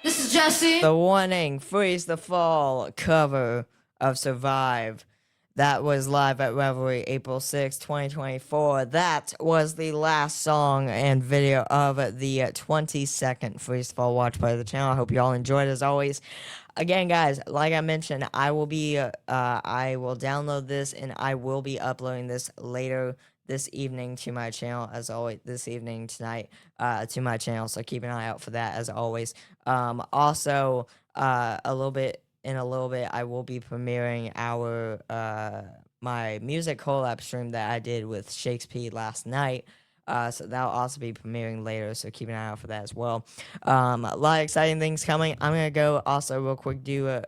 Speaker 8: This is Jesse.
Speaker 1: The Warning Freeze the Fall cover of Survive. That was live at Revelry April 6, 2024. That was the last song and video of the 22nd Freeze the Fall watch by the channel. I hope you all enjoyed as always. Again, guys, like I mentioned, I will download this and I will be uploading this later this evening to my channel, as always, this evening, tonight, to my channel, so keep an eye out for that, as always. Also, in a little bit, I will be premiering my music collab stream that I did with Shakespeare last night. So that'll also be premiering later, so keep an eye out for that as well. A lot of exciting things coming. I'm gonna go also real quick do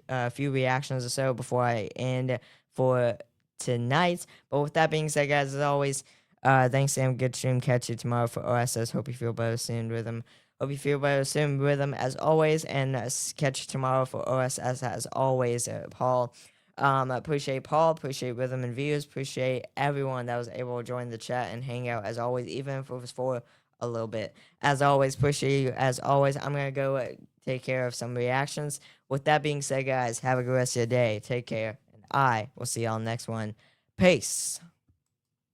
Speaker 1: a few reactions or so before I end for tonight. But with that being said, guys, as always, thanks, Sam. Good stream. Catch you tomorrow for OSS. Hope you feel better soon, Rhythm. Hope you feel better soon, Rhythm, as always. And catch you tomorrow for OSS, as always, Paul. Appreciate Paul, appreciate Rhythm and Views, appreciate everyone that was able to join the chat and hang out, as always, even if it was for a little bit. As always, appreciate you. As always, I'm going to go take care of some reactions. With that being said, guys, have a good rest of your day. Take care. And I will see y'all next one. Peace.